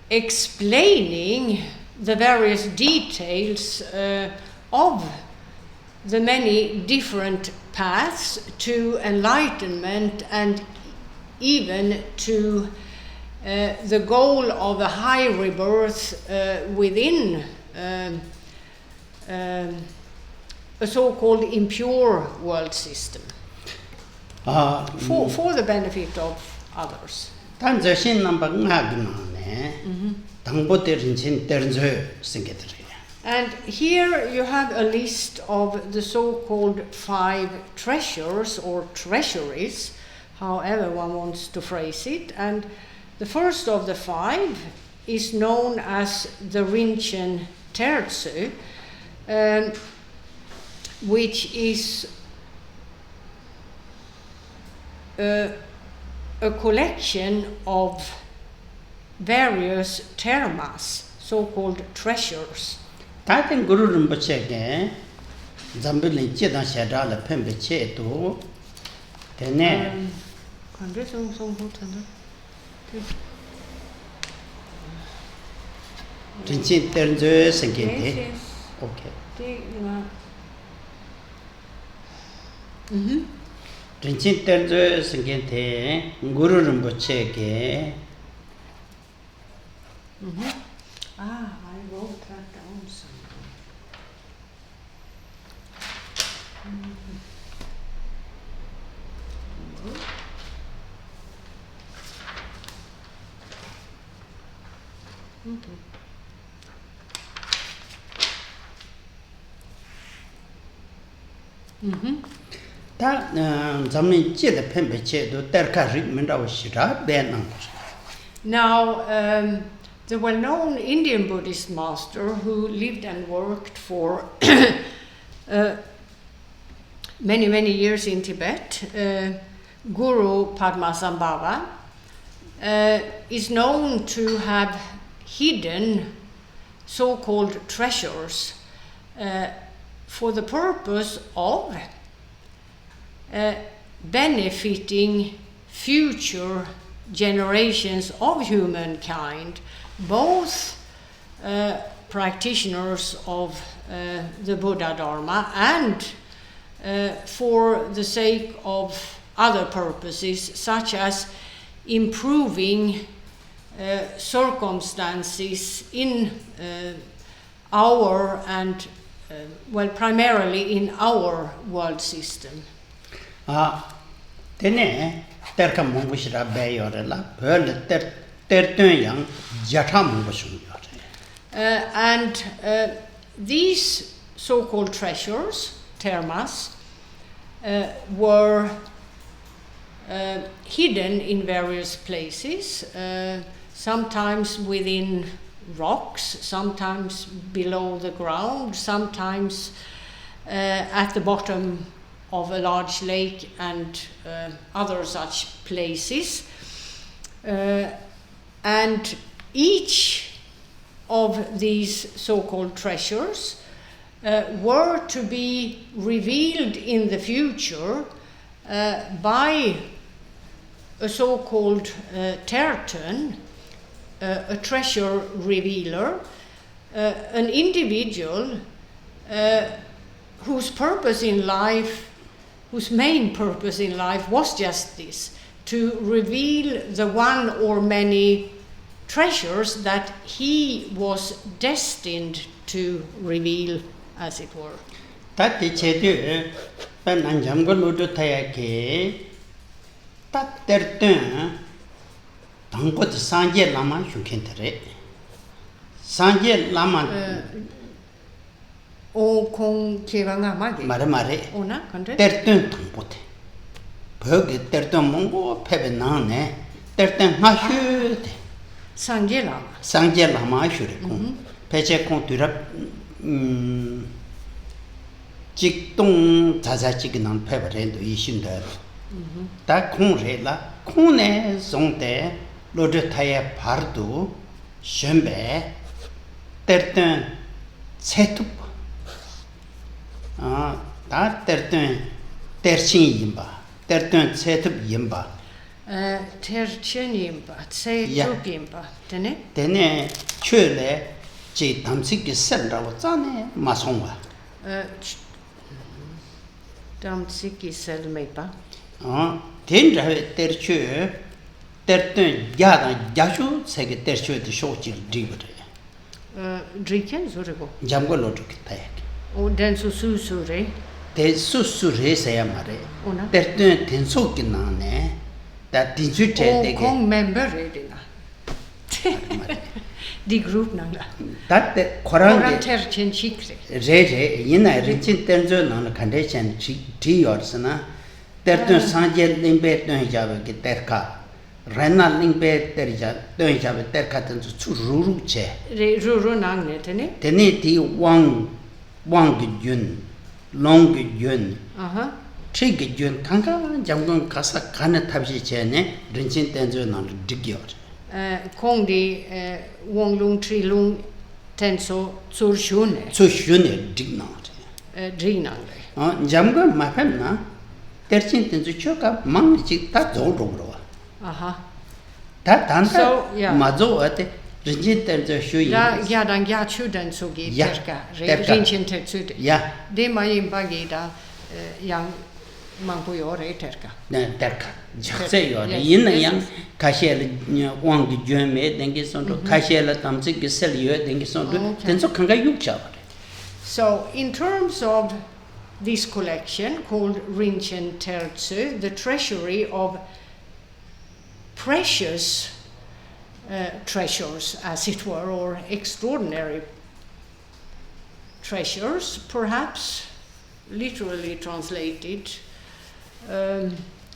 explaining the various details of the many different paths to enlightenment, and even to the goal of a high rebirth within a so-called impure world system, for the benefit of others. And here you have a list of the so-called 5 treasures or treasuries, however one wants to phrase it. And the first of the 5 is known as the Rinchen Tertsu, which is a collection of various termas, so-called treasures. Taten Guru Rinpoche ge Zambili Chedang Shadra la Pembe Che to Tene Rinchen Tertsu Sengente. Okay. Rinchen Tertsu Sengente Guru Rinpoche ge. I wrote that down somewhere. Ta Zamni Che the Pembe Che to Terka Ritmenda was Shira Ben. Now, the well-known Indian Buddhist master who lived and worked for many, many years in Tibet, Guru Padmasambhava, is known to have hidden so-called treasures for the purpose of benefiting future generations of humankind, both practitioners of the Buddha Dharma and for the sake of other purposes, such as improving circumstances in our and, well, primarily in our world system. Tene Terka Mungushira Bayorella, Pearl Tertun Yang Jatam. And these so-called treasures, termas, were hidden in various places, sometimes within rocks, sometimes below the ground, sometimes at the bottom of a large lake and other such places. And each of these so-called treasures were to be revealed in the future by a so-called tertön, a treasure revealer, an individual whose purpose in life, whose main purpose in life was just this, to reveal the one or many treasures that he was destined to reveal, as it were. Tati chedu pen Jamgön Lodrö Thaye ke tat tertön dangpot sanje lama shukhentere. Sanje lama O kong keva nga magi. mare Ona kantre. tertön dangpot. Böge tertön mongo pebe nane tertön hashude. Sanje lama. Sanje lama shure kong. Peche kong turap 직동 자자직은 페버랜드 이신다. 다 공래라 공내 송대 로드 타에 바르도 셴베 때르든 세투 다 때르든 때르신 임바 때르든 세투 임바 Terchen imba, setup imba, tene? 되네 최래 제 담식이 셀라고 짜네 마송와 Damtsiki selmeipa. 된자회 때르추 때르든 야다 야슈 세게 때르추의 쇼치 드리버데 Driken surego. 잠걸 로드 타에 O den susure. 대수수레세야 말에 Ona. 때르든 된속이 나네 다 디지털 O 되게 kong member redina. Di group nangla. 다때 Koran 코란게 terchen chikre. 레레 이나 리친 텐저 나는 컨디션 디어스나 때르든 산제 림베든 잡게 때르카 레나 림베 때리자 또 잡게 때르카든 추루루체 Ruru nangne tene? 데니 왕기준 롱기준 Aha. 트기준 강가 장군 가사 가는 탑시 전에 린친 텐저 나는 디기어 Kong di wonglung trilung tenso tsurshune. 소슈네 디나트 Drinangre. 잠깐 마펜나 때르친 텐저 초가 망치 다 조로로 Aha. 다 단다 So, yeah. 마조 어때 린친 텐저 쇼이 Ja, dan ja chuden so gi Ja, terka. terka. Rinchen tetsude. 야 De ma imbagida yang mangpuyore terka. 네 데카 적세요 Yes, 이는 양 yes. 가시엘 왕기 주메 댕기 손도 가시엘 담지 기셀요 댕기 손도 Okay. 텐저 칸가 육자 So, in terms of this collection called Rinchen Tertsu, the treasury of precious treasures, as it were, or extraordinary treasures, perhaps literally translated,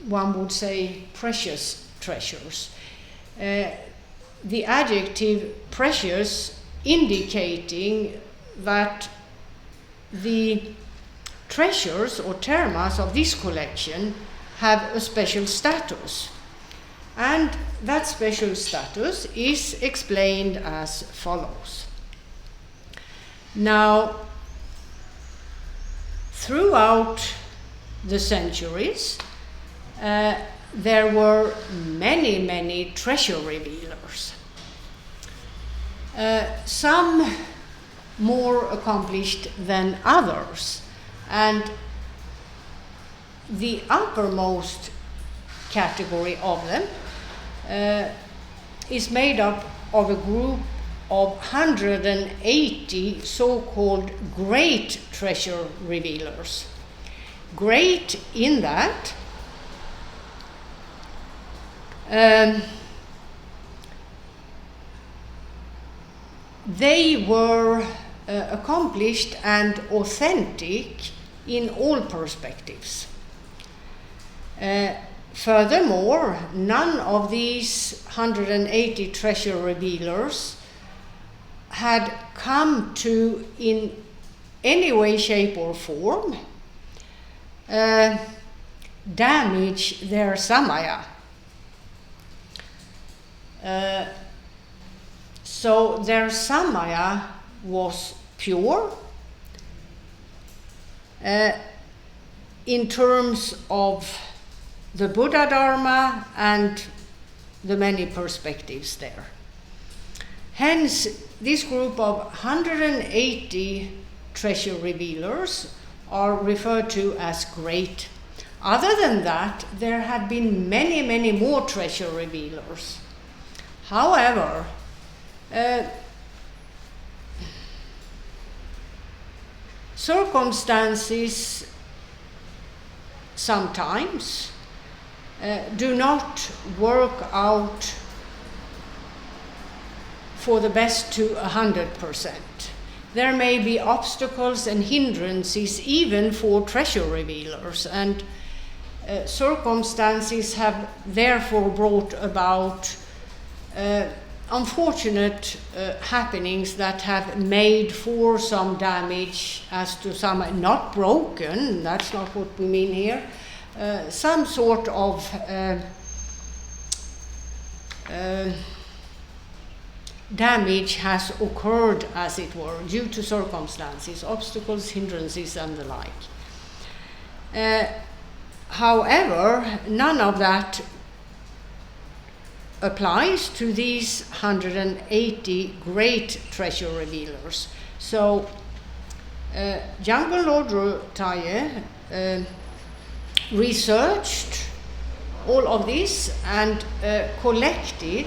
one would say precious treasures. The adjective precious indicating that the treasures or termas of this collection have a special status. And that special status is explained as follows. Now, throughout the centuries, there were many treasure revealers. Some more accomplished than others, and the uppermost category of them is made up of a group of 180 so-called great treasure revealers. Great in that they were accomplished and authentic in all perspectives. Furthermore, none of these 180 treasure revealers had come to, in any way, shape, or form, damage their samaya. So their samaya was pure in terms of the Buddha Dharma and the many perspectives there. Hence, this group of 180 treasure revealers are referred to as great. Other than that, there have been many, many more treasure revealers. However, circumstances sometimes do not work out for the best to 100%. There may be obstacles and hindrances even for treasure revealers, and circumstances have therefore brought about unfortunate happenings that have made for some damage as to some, not broken, that's not what we mean here, some sort of damage has occurred, as it were, due to circumstances, obstacles, hindrances, and the like. However, none of that applies to these 180 great treasure revealers. So, Jamgön Lodrö Thaye researched all of this and collected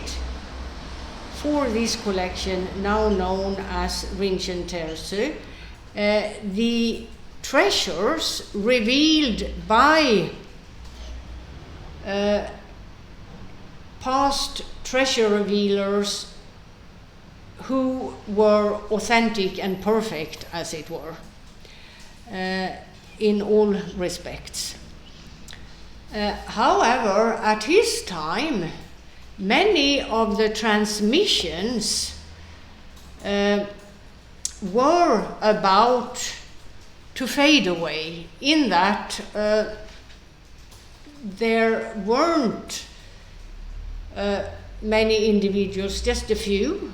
for this collection, now known as Rinchen Tertsu, the treasures revealed by past treasure revealers who were authentic and perfect, as it were, in all respects. However, at his time, many of the transmissions were about to fade away, in that there weren't many individuals, just a few,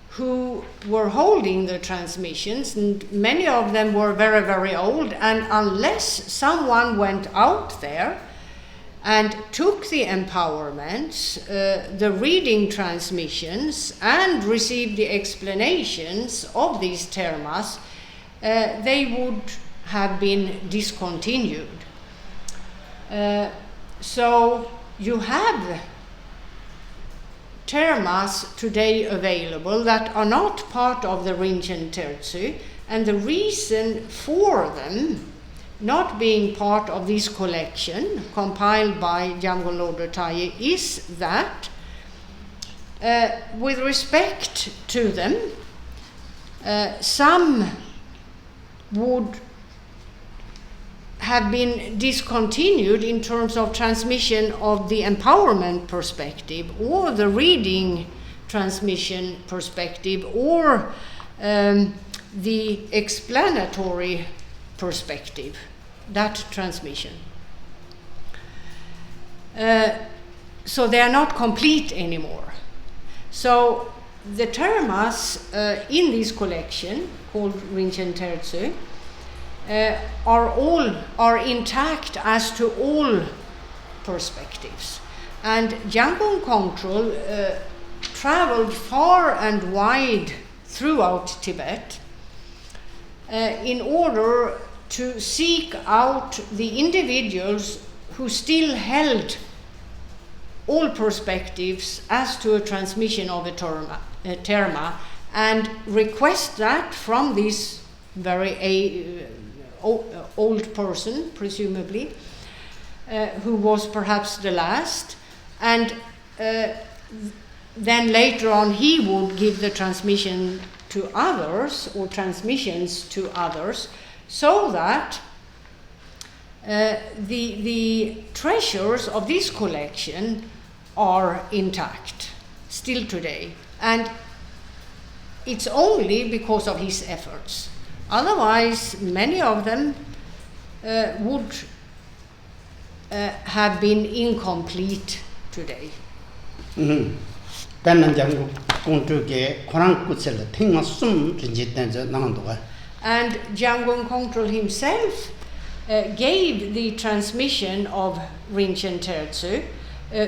who were holding the transmissions, and many of them were very, very old, and unless someone went out there and took the empowerments, the reading transmissions, and received the explanations of these termas, they would have been discontinued. So you have termas today available that are not part of the Rinchen Tertsu, and the reason for them not being part of this collection compiled by Jamgön Lodrö Thaye is that with respect to them, some would have been discontinued in terms of transmission of the empowerment perspective, or the reading transmission perspective, or the explanatory perspective, that transmission. So they are not complete anymore. So the termas in this collection, called Rinchen Tertsu, are intact as to all perspectives. And Jamgön Kongtrül traveled far and wide throughout Tibet in order to seek out the individuals who still held all perspectives as to a transmission of a terma, and request that from this very old person, presumably, who was perhaps the last, and then later on he would give the transmission to others, or transmissions to others, so that the treasures of this collection are intact still today. And it's only because of his efforts. Otherwise, many of them would have been incomplete today. Jamgön Kongtrül And Jamgön Kongtrül himself gave the transmission of Rinchen Tertsu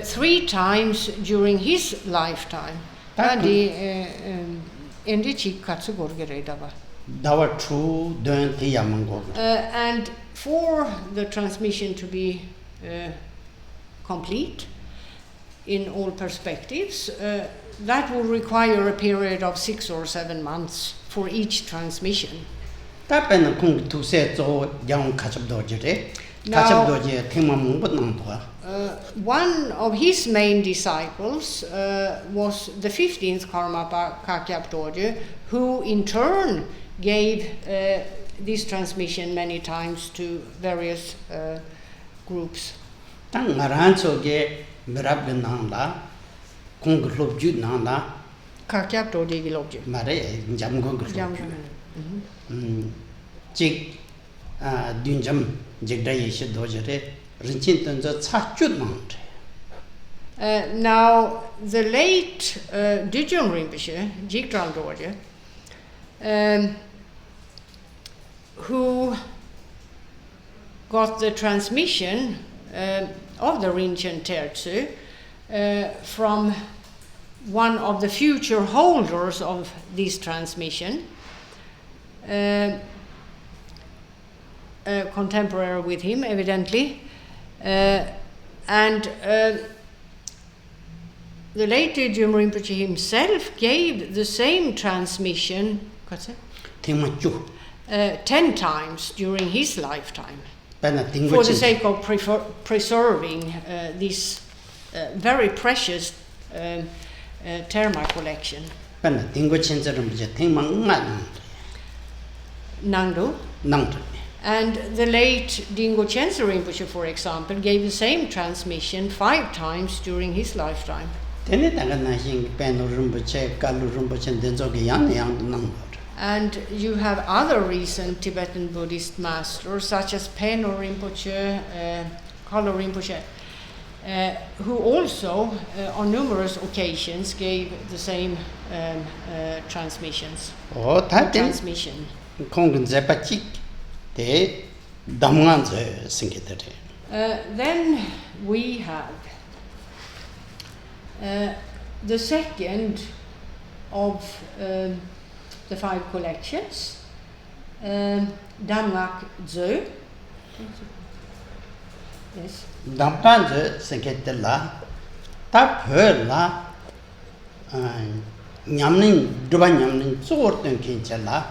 3 times during his lifetime. And for the transmission to be complete in all perspectives, that will require a period of 6 or 7 months for each transmission. Now, one of his main disciples was the 15th Karmapa Kakyap Dorje, who in turn gave this transmission many times to various groups. Kakyap Dorje Gilobje. Now, the late Jamgön Rinpoche, Jigdral Dorje, who got the transmission of the Rinchen Tertsu from one of the future holders of this transmission, contemporary with him, evidently, and the late Jamgön Rinpoche himself gave the same transmission 10 times during his lifetime for the sake of preserving this very precious terma collection. Nangdo. And the late Dingo Chense Rinpoche, for example, gave the same transmission 5 times during his lifetime. And you have other recent Tibetan Buddhist masters, such as Penno Rinpoche, Kalo Rinpoche, who also, on numerous occasions, gave the same transmissions. Transmission. Then we have the second of the 5 collections, Damgak Zö. Yes. Dampan Zö Sinketella, Tapöla, Nyamning, Dubanyamning, Sorten Kinchella,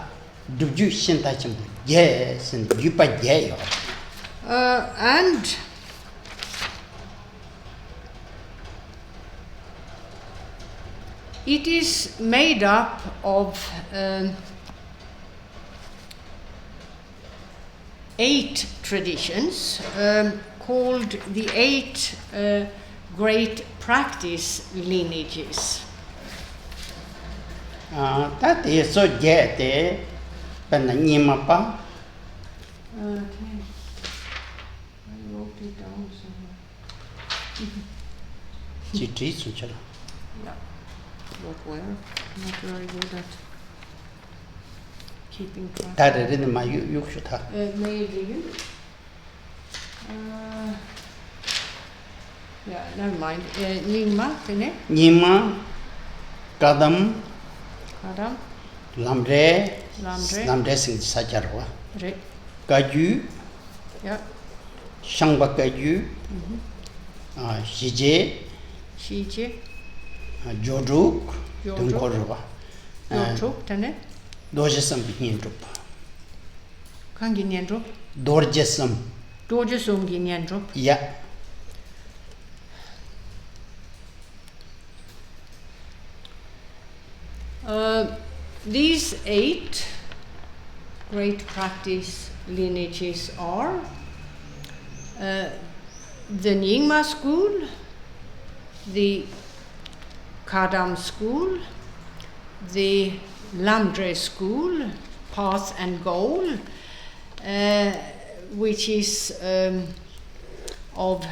Duju Shintachim, yes, and Dupa Yayo. And it is made up of 8 traditions called the 8 great practice lineages. That is so get Penanimapa. Okay. I wrote it down somewhere. Yeah. But where? Not very good at keeping track. That is in my Yukshuta. Maybe. Yeah, never mind. Nyingma, Tene? Nyingma, Kadam, Lamre, Sing Sajarwa, Re. Kaju, Yeah. Shangba Kaju, Shije, Chödrak, Dunkorwa, Tene? Dorjesam Ginendrup. Kangi Nyendrup? Dorjesam. Dorjesum Nyendrup? Yeah. These 8 great practice lineages are the Nyingma school, the Kadam school, the Lamdre school, path and goal, which is of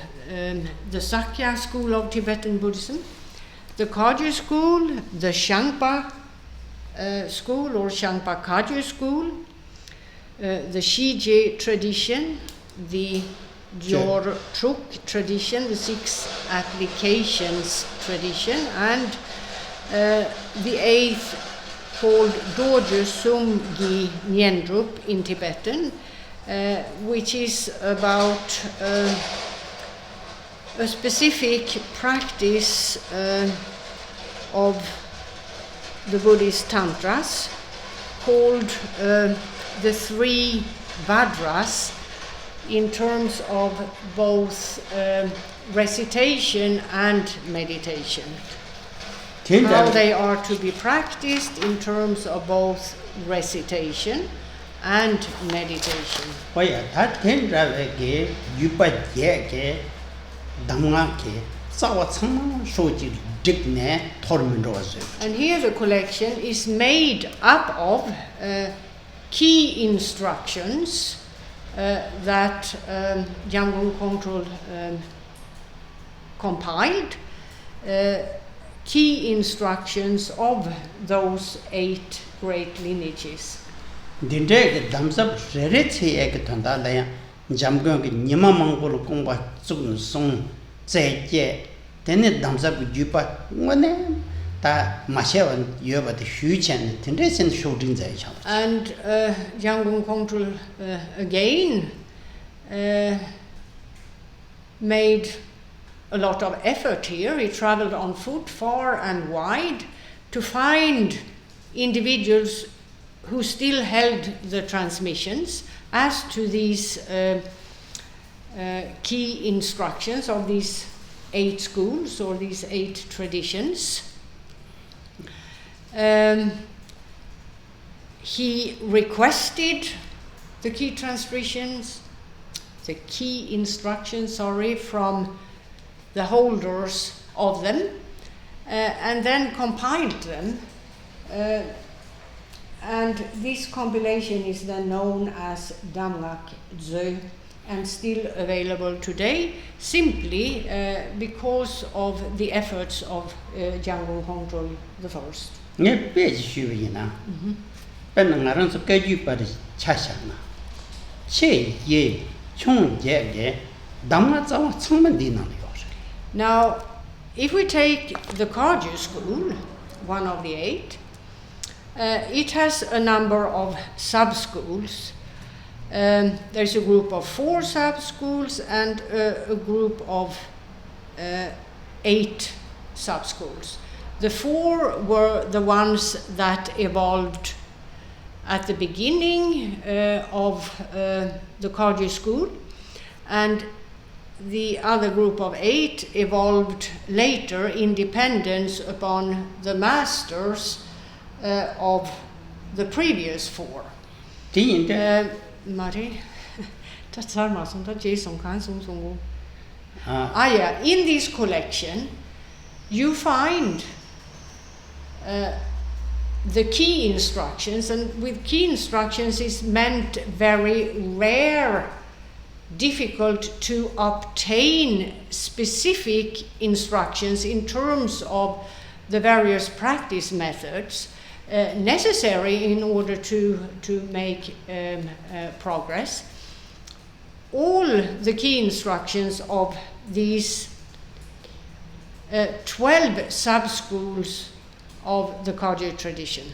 the Sakya school of Tibetan Buddhism, the Kagyu school, the Shangpa school or Shangpa Kagyu school, the Shije tradition, the Jor Truk tradition, the 6 applications tradition, and the 8th called Dorje Sumgi Nyendrup in Tibetan, which is about a specific practice of the Buddhist Tantras called the 3 Vajras in terms of both recitation and meditation. How they are to be practiced in terms of both recitation and meditation. And here the collection is made up of key instructions that Jamgön Kongtrül compiled, key instructions of those 8 great lineages. And Jamgön Kongtrül again made a lot of effort here. He traveled on foot far and wide to find individuals who still held the transmissions as to these key instructions of these 8 schools or these 8 traditions. He requested the key instructions, from the holders of them, and then compiled them. And this compilation is then known as Damrak Dzö, and still available today, simply because of the efforts of Jamgön Kongtrül the First. Now, if we take the Kagyu school, one of the 8, it has a number of sub-schools. There's a group of 4 sub-schools and a group of 8 sub-schools. The 4 were the ones that evolved at the beginning of the Kagyu school, and the other group of 8 evolved later in dependence upon the masters of the previous 4. In this collection, you find the key instructions, and with key instructions is meant very rare, difficult to obtain specific instructions in terms of the various practice methods necessary in order to make progress. All the key instructions of these 12 sub-schools of the Kagyu tradition,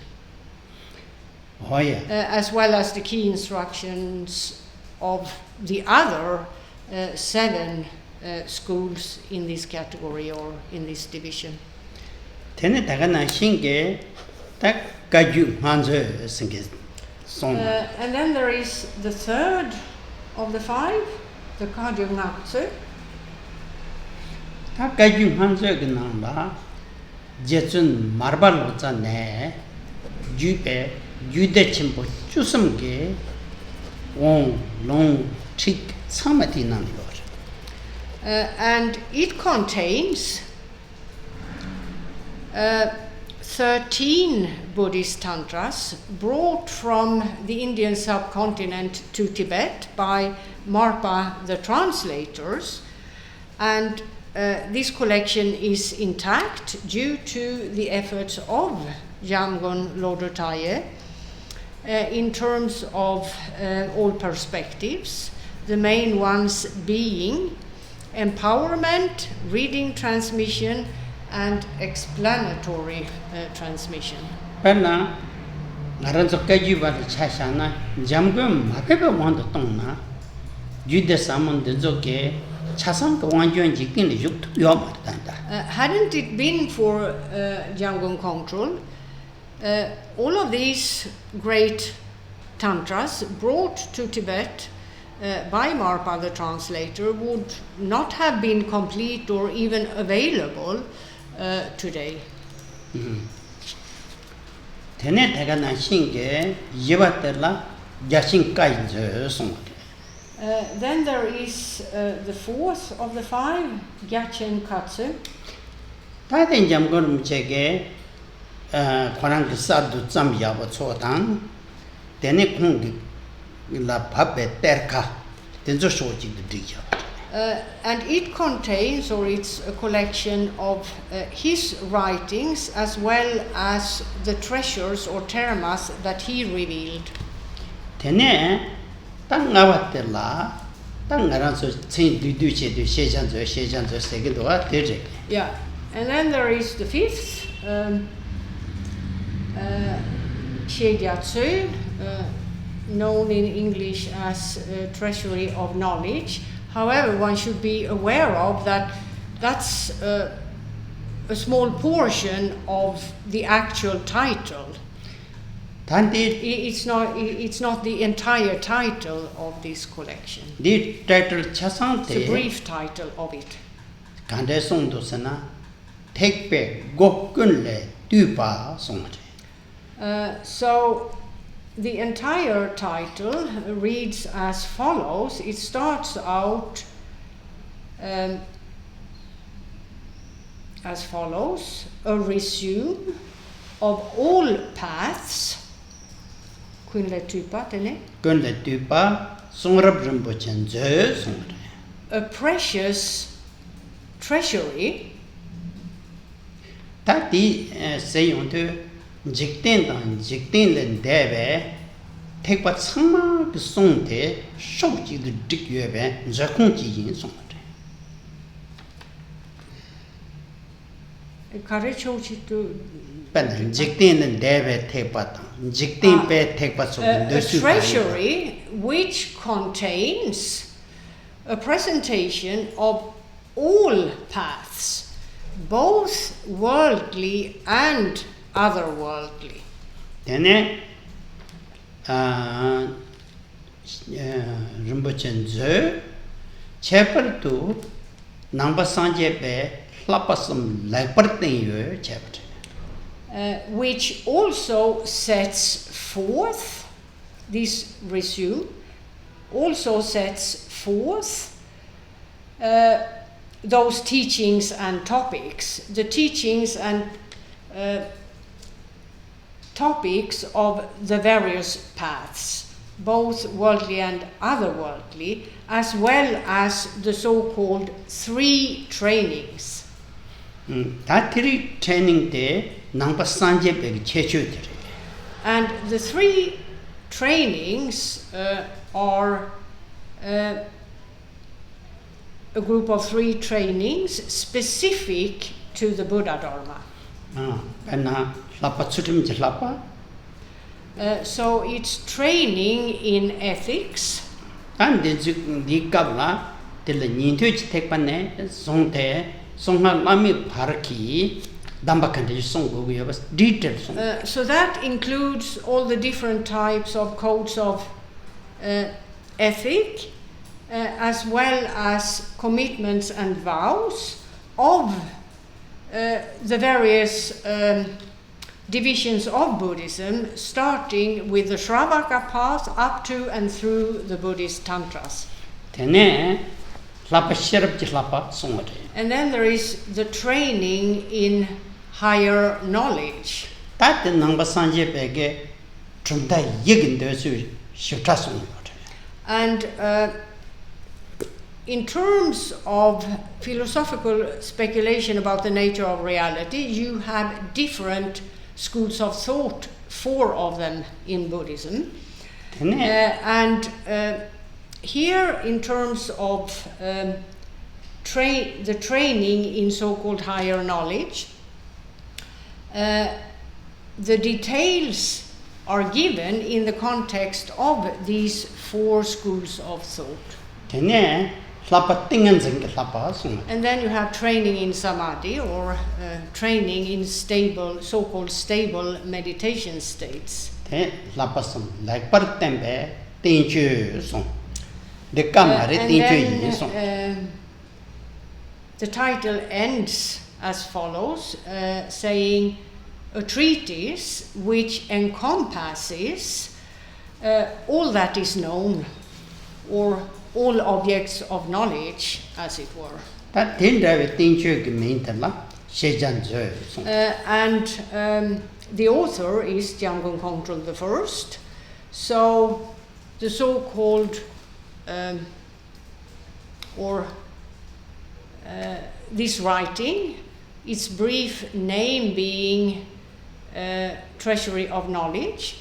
as well as the key instructions of the other 7 schools in this category or in this division. And then there is the 3rd of the 5, the Kagyu Ngaktsö. Jetsun Marbal Zane, Jupe, Jude Chimpo, Chusumge, Wong, Long, Chick, Samatinan. And it contains 13 Buddhist tantras brought from the Indian subcontinent to Tibet by Marpa the translators, and this collection is intact due to the efforts of Jamgön Kongtrül Lodrö Thaye in terms of all perspectives, the main ones being empowerment, reading transmission, and explanatory transmission. Penna Naranzo Kajuba Chashana, Jamgön Makeba want to tona, Jude Samon de Zoke, Chasanka Wanjuan Jikin Juk Yomatanda. Hadn't it been for Jamgön Kongtrül, all of these great tantras brought to Tibet by Marpa the translator would not have been complete or even available today. Tene Tagana Shinge, Yevatella, Jashin Kaiju song. Then there is the fourth of the five, Gyatchen Katsu. Tatin Jamgön Mchege, Kwanang Sadu Zambia, Sotan, Tene Kung La Pape Terka, Tenzo Shoji the Dija. And it contains, or it's a collection of his writings as well as the treasures or termas that he revealed. Tene, Tangavatella, Tangaranso, Saint Duduce, the Shejanzo, second or third. Yeah, and then there is the fifth, Chödrak, known in English as Treasury of Knowledge. However, one should be aware of that that's a small portion of the actual title. It's not the entire title of this collection. The title Chasante. It's a brief title of it. Kande song to sana, take back, go gunle, dupa song. So the entire title reads as follows. It starts out as follows: a resume of all paths. Kunle tupa tene. Gunle dupa, songrab rinpoche ze song. A precious treasury. Tati say on to Jikten len debe, take what some song de, show you the dick yube, Zakunji in song. Jikten and debe take what, Jikten be take what a treasury which contains a presentation of all paths, both worldly and otherworldly. Then, Rinpoche Ze, chapter 2, number Sanjepe, Lapasum Lapertin chapter. Which also sets forth, this resume, also sets forth those teachings and topics, the teachings and topics of the various paths, both worldly and otherworldly, as well as the so-called three trainings. That three training day, number Sanje Beg Chechu. And the three trainings are a group of three trainings specific to the Buddha Dharma. So it's training in ethics. And the Gabla, the Nintuch take pane, Sonte, Songa Lami Paraki, Dambakan song, we have a detailed song. So that includes all the different types of codes of ethic, as well as commitments and vows of the various divisions of Buddhism, starting with the Shravaka path up to and through the Buddhist Tantras. And then there is the training in higher knowledge. That the number Sanje Bege Trunda Yigin Desu Shutasun. And in terms of philosophical speculation about the nature of reality, you have different schools of thought, 4 of them in Buddhism. And here, in terms of the training in so-called higher knowledge, the details are given in the context of these 4 schools of thought. And then you have training in samadhi, or training in stable, so-called stable meditation states. And then the title ends as follows, saying a treatise which encompasses all that is known, or all objects of knowledge, as it were. And the author is Jamgön Kongtrül Lodrö Thaye. So the so-called, this writing, its brief name being Treasury of Knowledge,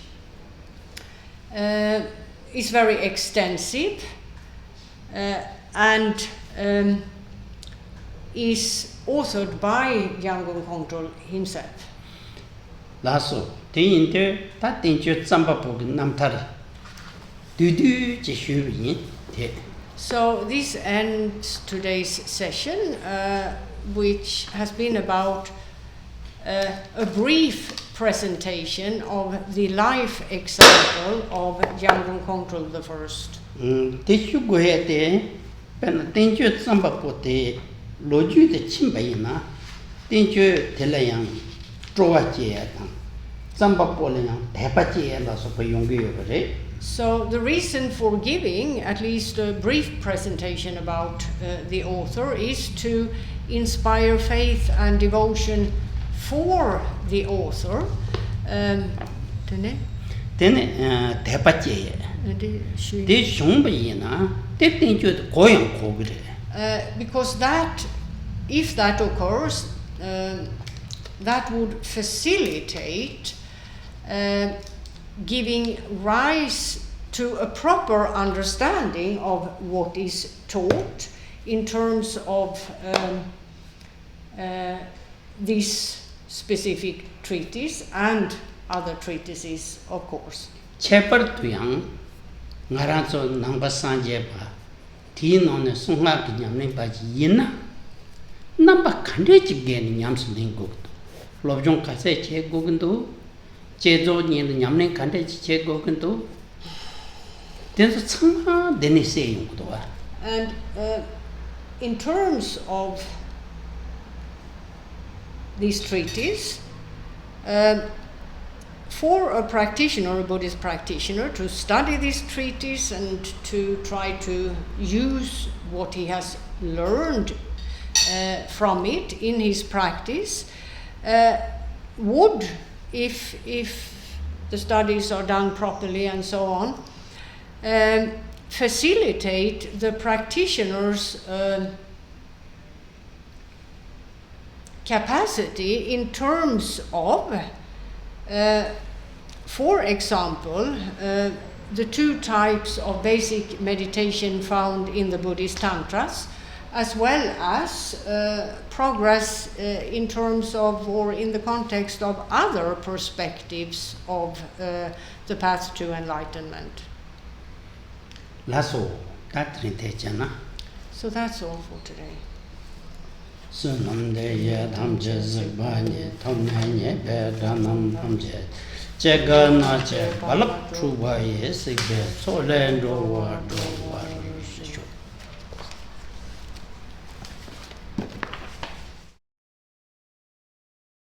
is very extensive and is authored by Jamgön Kongtrül himself. So this ends today's session, which has been about a brief presentation of the life example of Jamgön Kongtrül Lodrö Thaye. So the reason for giving at least a brief presentation about the author is to inspire faith and devotion for the author. Because that, if that occurs, that would facilitate giving rise to a proper understanding of what is taught in terms of this specific treatise and other treatises, of course. And in terms of this treatise, for a practitioner, a Buddhist practitioner, to study this treatise and to try to use what he has learned from it in his practice, would, if the studies are done properly and so on, facilitate the practitioner's capacity in terms of, for example, the 2 types of basic meditation found in the Buddhist Tantras, as well as progress in terms of, or in the context of, other perspectives of the path to enlightenment. So that's all for today.